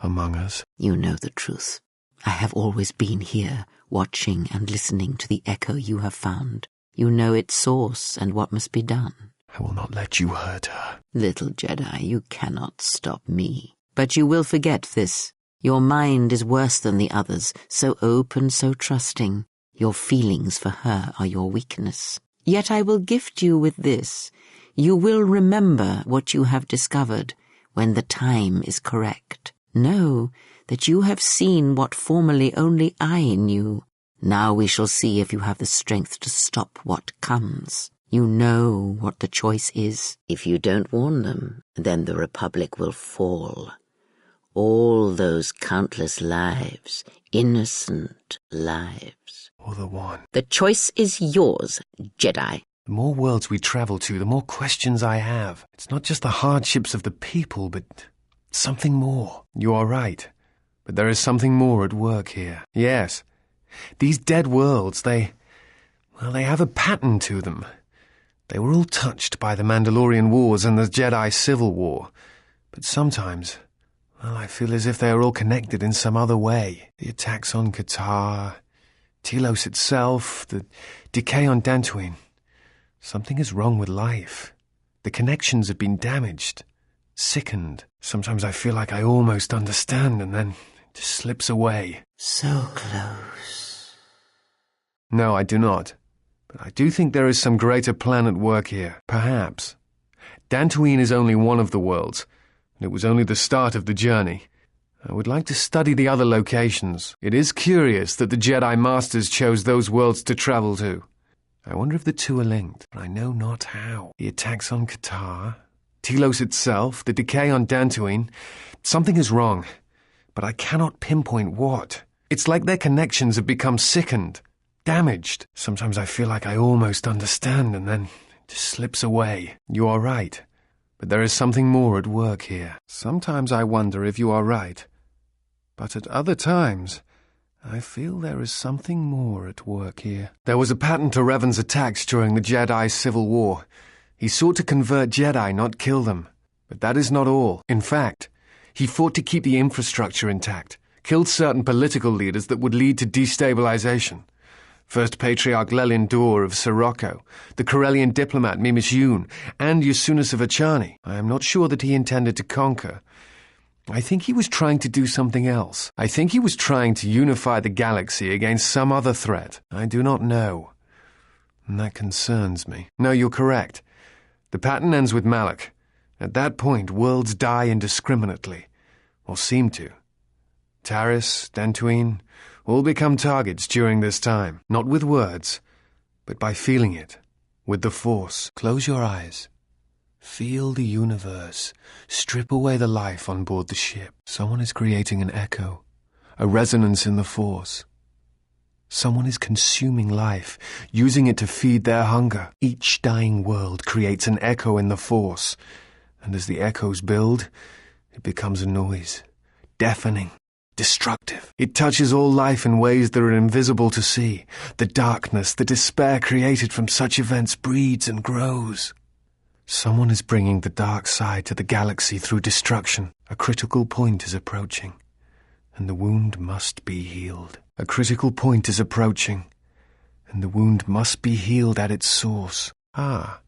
Among us? You know the truth. I have always been here, watching and listening to the echo you have found. You know its source and what must be done. I will not let you hurt her. Little Jedi, you cannot stop me. But you will forget this. Your mind is worse than the others, so open, so trusting. Your feelings for her are your weakness. Yet I will gift you with this. You will remember what you have discovered when the time is correct. Know that you have seen what formerly only I knew. Now we shall see if you have the strength to stop what comes. You know what the choice is. If you don't warn them, then the Republic will fall. All those countless lives, innocent lives. Or the one. The choice is yours, Jedi. The more worlds we travel to, the more questions I have. It's not just the hardships of the people, but something more. You are right. But there is something more at work here. Yes. These dead worlds, they have a pattern to them. They were all touched by the Mandalorian Wars and the Jedi Civil War. But sometimes, I feel as if they are all connected in some other way. The attacks on Qatar, Telos itself, the decay on Dantooine. Something is wrong with life. The connections have been damaged, sickened. Sometimes I feel like I almost understand and then it just slips away. So close. No, I do not. But I do think there is some greater plan at work here, perhaps. Dantooine is only one of the worlds, and it was only the start of the journey. I would like to study the other locations. It is curious that the Jedi Masters chose those worlds to travel to. I wonder if the two are linked, but I know not how. The attacks on Qatar, Telos itself, the decay on Dantooine. Something is wrong, but I cannot pinpoint what. It's like their connections have become sickened. Damaged. Sometimes I feel like I almost understand and then it just slips away. You are right. But there is something more at work here. Sometimes I wonder if you are right. But at other times, I feel there is something more at work here. There was a pattern to Revan's attacks during the Jedi Civil War. He sought to convert Jedi, not kill them. But that is not all. In fact, he fought to keep the infrastructure intact, killed certain political leaders that would lead to destabilization. First Patriarch Lelin Dor of Sirocco, the Corellian diplomat Mimis Yoon, and Yusunas of Achani. I am not sure that he intended to conquer. I think he was trying to do something else. I think he was trying to unify the galaxy against some other threat. I do not know. And that concerns me. No, you're correct. The pattern ends with Malak. At that point, worlds die indiscriminately, or seem to. Taris, Dantooine, all become targets during this time, not with words, but by feeling it, with the Force. Close your eyes. Feel the universe. Strip away the life on board the ship. Someone is creating an echo, a resonance in the Force. Someone is consuming life, using it to feed their hunger. Each dying world creates an echo in the Force, and as the echoes build, it becomes a noise, deafening, destructive. It touches all life in ways that are invisible to see. The darkness, the despair created from such events breeds and grows. Someone is bringing the dark side to the galaxy through destruction. A critical point is approaching, and the wound must be healed. A critical point is approaching, and the wound must be healed at its source. Ah,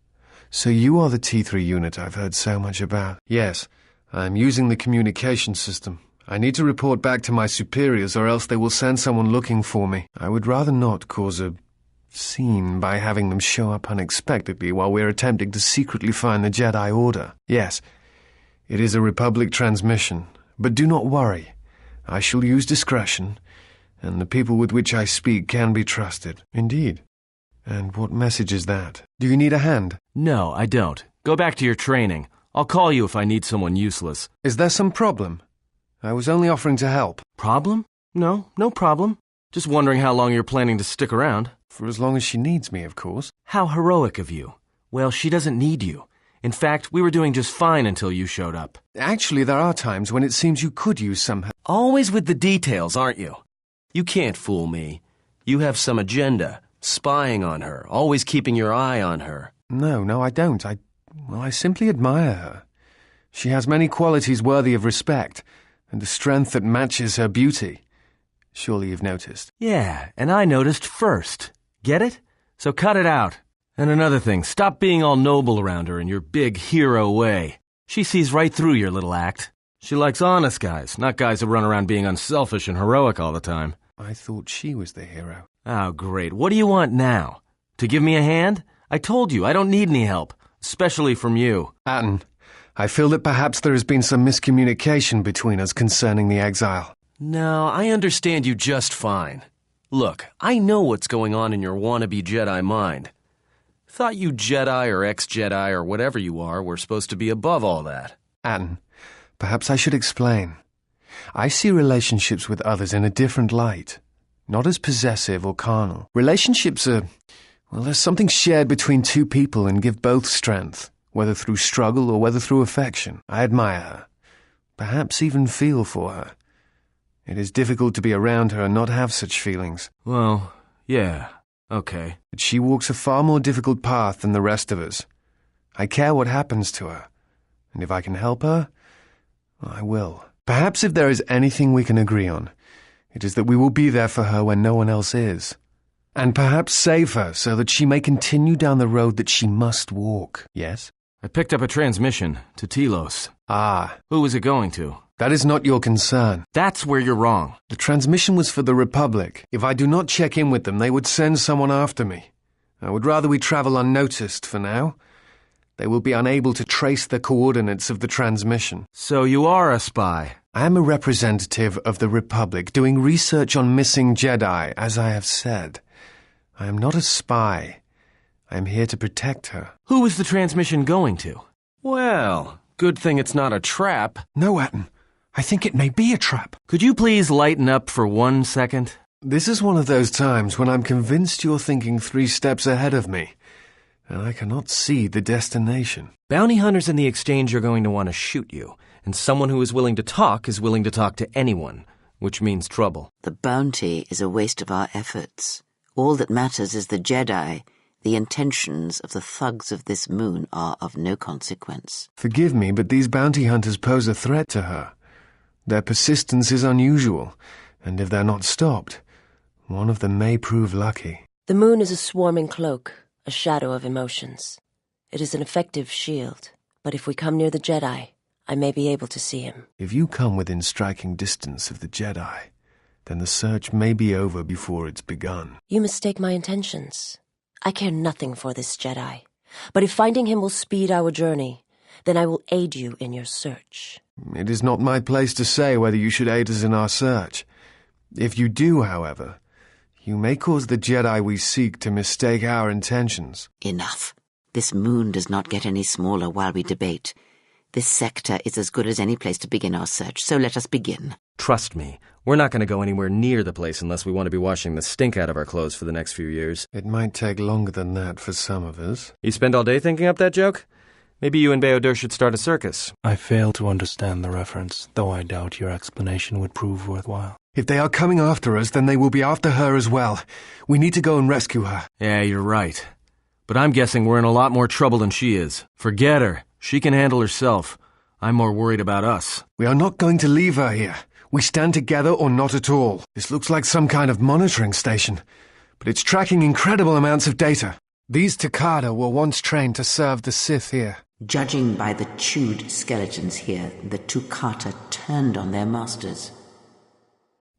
so you are the T3 unit I've heard so much about. Yes, I'm using the communication system. I need to report back to my superiors, or else they will send someone looking for me. I would rather not cause a scene by having them show up unexpectedly while we're attempting to secretly find the Jedi Order. Yes, it is a Republic transmission, but do not worry. I shall use discretion, and the people with which I speak can be trusted. Indeed. And what message is that? Do you need a hand? No, I don't. Go back to your training. I'll call you if I need someone useless. Is there some problem? I was only offering to help. Problem? No problem. Just wondering how long you're planning to stick around. For as long as she needs me, of course. How heroic of you. Well, she doesn't need you. In fact, we were doing just fine until you showed up. Actually, there are times when it seems you could use some help. Always with the details, aren't you? You can't fool me. You have some agenda, spying on her, always keeping your eye on her. No, I don't. I simply admire her. She has many qualities worthy of respect, and a strength that matches her beauty. Surely you've noticed. Yeah, and I noticed first. Get it? So cut it out. And another thing, stop being all noble around her in your big hero way. She sees right through your little act. She likes honest guys, not guys who run around being unselfish and heroic all the time. I thought she was the hero. Oh, great. What do you want now? To give me a hand? I told you, I don't need any help, especially from you. Atten, I feel that perhaps there has been some miscommunication between us concerning the exile. No, I understand you just fine. Look, I know what's going on in your wannabe Jedi mind. Thought you Jedi or ex-Jedi or whatever you are were supposed to be above all that. Atten, perhaps I should explain. I see relationships with others in a different light, not as possessive or carnal. Relationships are, there's something shared between two people and give both strength, whether through struggle or whether through affection. I admire her, perhaps even feel for her. It is difficult to be around her and not have such feelings. Well, yeah, okay. But she walks a far more difficult path than the rest of us. I care what happens to her, and if I can help her, I will. Perhaps if there is anything we can agree on, it is that we will be there for her when no one else is. And perhaps save her so that she may continue down the road that she must walk. Yes? I picked up a transmission to Telos. Ah. Who was it going to? That is not your concern. That's where you're wrong. The transmission was for the Republic. If I do not check in with them, they would send someone after me. I would rather we travel unnoticed for now. They will be unable to trace the coordinates of the transmission. So you are a spy? I am a representative of the Republic doing research on missing Jedi, as I have said. I am not a spy. I am here to protect her. Who was the transmission going to? Well, good thing it's not a trap. No, Atten. I think it may be a trap. Could you please lighten up for 1 second? This is one of those times when I'm convinced you're thinking 3 steps ahead of me, and I cannot see the destination. Bounty hunters in the exchange are going to want to shoot you, and someone who is willing to talk to anyone, which means trouble. The bounty is a waste of our efforts. All that matters is the Jedi. The intentions of the thugs of this moon are of no consequence. Forgive me, but these bounty hunters pose a threat to her. Their persistence is unusual, and if they're not stopped, one of them may prove lucky. The moon is a swarming cloak, a shadow of emotions. It is an effective shield, but if we come near the Jedi, I may be able to see him. If you come within striking distance of the Jedi, then the search may be over before it's begun. You mistake my intentions. I care nothing for this Jedi. But if finding him will speed our journey, then I will aid you in your search. It is not my place to say whether you should aid us in our search. If you do, however, you may cause the Jedi we seek to mistake our intentions. Enough. This moon does not get any smaller while we debate. This sector is as good as any place to begin our search, so let us begin. Trust me, we're not going to go anywhere near the place unless we want to be washing the stink out of our clothes for the next few years. It might take longer than that for some of us. You spend all day thinking up that joke? Maybe you and Beodur should start a circus. I fail to understand the reference, though I doubt your explanation would prove worthwhile. If they are coming after us, then they will be after her as well. We need to go and rescue her. Yeah, you're right. But I'm guessing we're in a lot more trouble than she is. Forget her. She can handle herself. I'm more worried about us. We are not going to leave her here. We stand together or not at all. This looks like some kind of monitoring station, but it's tracking incredible amounts of data. These Takada were once trained to serve the Sith here. Judging by the chewed skeletons here, the Tukata turned on their masters.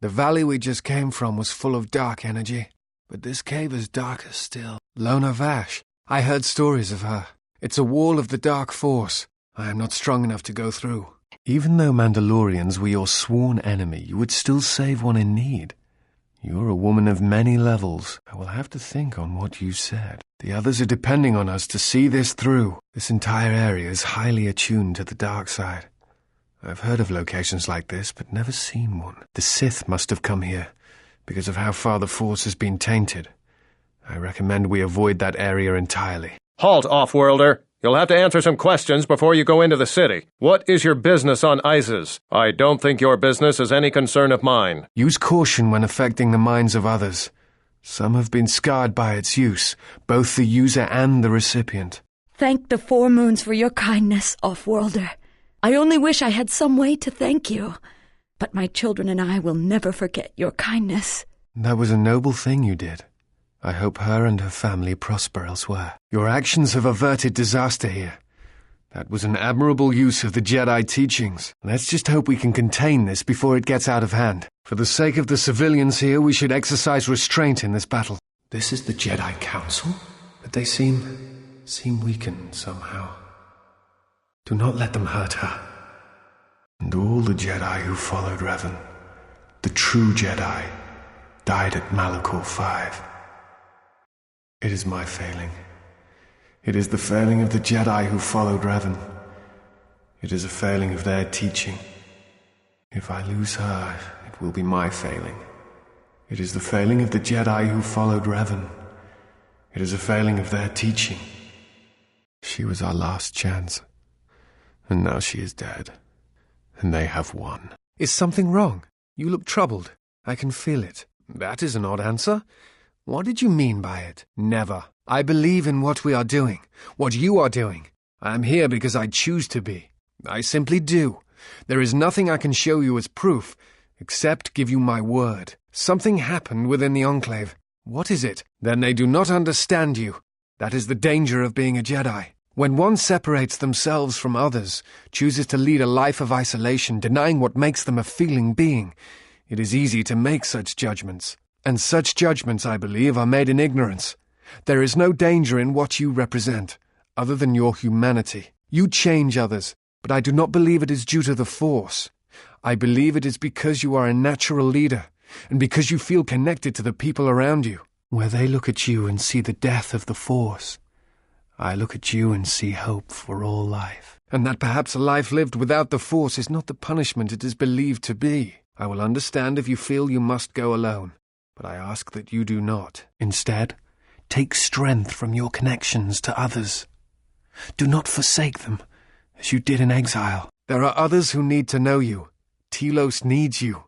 The valley we just came from was full of dark energy, but this cave is darker still. Lona Vash. I heard stories of her. It's a wall of the dark force. I am not strong enough to go through. Even though Mandalorians were your sworn enemy, you would still save one in need. You're a woman of many levels. I will have to think on what you said. The others are depending on us to see this through. This entire area is highly attuned to the dark side. I've heard of locations like this, but never seen one. The Sith must have come here, because of how far the Force has been tainted. I recommend we avoid that area entirely. Halt, off-worlder! You'll have to answer some questions before you go into the city. What is your business on Isis? I don't think your business is any concern of mine. Use caution when affecting the minds of others. Some have been scarred by its use, both the user and the recipient. Thank the Four Moons for your kindness, off-worlder. I only wish I had some way to thank you. But my children and I will never forget your kindness. That was a noble thing you did. I hope her and her family prosper elsewhere. Your actions have averted disaster here. That was an admirable use of the Jedi teachings. Let's just hope we can contain this before it gets out of hand. For the sake of the civilians here, we should exercise restraint in this battle. This is the Jedi Council? But they seem weakened somehow. Do not let them hurt her. And all the Jedi who followed Revan, the true Jedi, died at Malachor 5. It is my failing. It is the failing of the Jedi who followed Revan. It is a failing of their teaching. If I lose her, it will be my failing. It is the failing of the Jedi who followed Revan. It is a failing of their teaching. She was our last chance. And now she is dead. And they have won. Is something wrong? You look troubled. I can feel it. That is an odd answer. What did you mean by it? Never. I believe in what we are doing, what you are doing. I am here because I choose to be. I simply do. There is nothing I can show you as proof, except give you my word. Something happened within the Enclave. What is it? Then they do not understand you. That is the danger of being a Jedi. When one separates themselves from others, chooses to lead a life of isolation, denying what makes them a feeling being, it is easy to make such judgments. And such judgments, I believe, are made in ignorance. There is no danger in what you represent, other than your humanity. You change others, but I do not believe it is due to the Force. I believe it is because you are a natural leader, and because you feel connected to the people around you. Where they look at you and see the death of the Force, I look at you and see hope for all life. And that perhaps a life lived without the Force is not the punishment it is believed to be. I will understand if you feel you must go alone. But I ask that you do not. Instead, take strength from your connections to others. Do not forsake them, as you did in exile. There are others who need to know you. Telos needs you.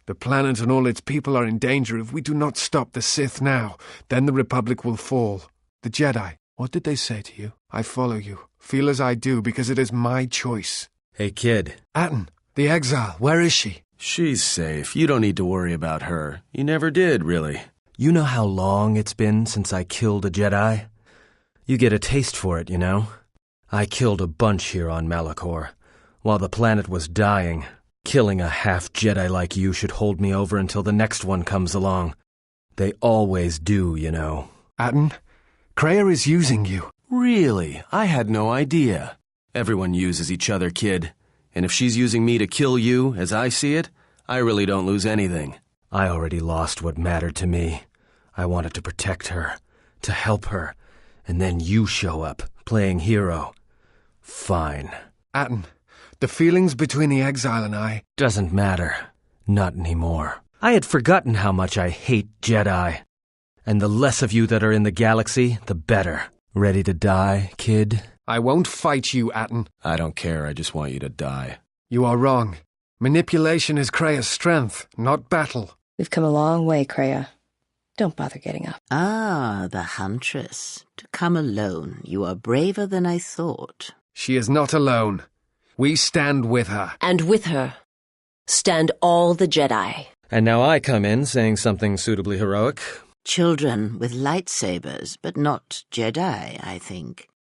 The planet and all its people are in danger if we do not stop the Sith now. Then the Republic will fall. The Jedi, what did they say to you? I follow you. Feel as I do, because it is my choice. Hey, kid. Atten, the exile, where is she? She's safe. You don't need to worry about her. You never did, really. You know how long it's been since I killed a Jedi? You get a taste for it, you know? I killed a bunch here on Malachor. while the planet was dying. Killing a half-Jedi like you should hold me over until the next one comes along. They always do, you know. Atten, Kreia is using you. Really? I had no idea. Everyone uses each other, kid. And if she's using me to kill you, as I see it, I really don't lose anything. I already lost what mattered to me. I wanted to protect her, to help her, and then you show up, playing hero. Fine. Atten, the feelings between the exile and I... Doesn't matter. Not anymore. I had forgotten how much I hate Jedi. And the less of you that are in the galaxy, the better. Ready to die, kid? I won't fight you, Atten. I don't care, I just want you to die. You are wrong. Manipulation is Kreia's strength, not battle. We've come a long way, Kreia. Don't bother getting up. Ah, the huntress. To come alone. You are braver than I thought. She is not alone. We stand with her. And with her stand all the Jedi. And now I come in saying something suitably heroic. Children with lightsabers, but not Jedi, I think.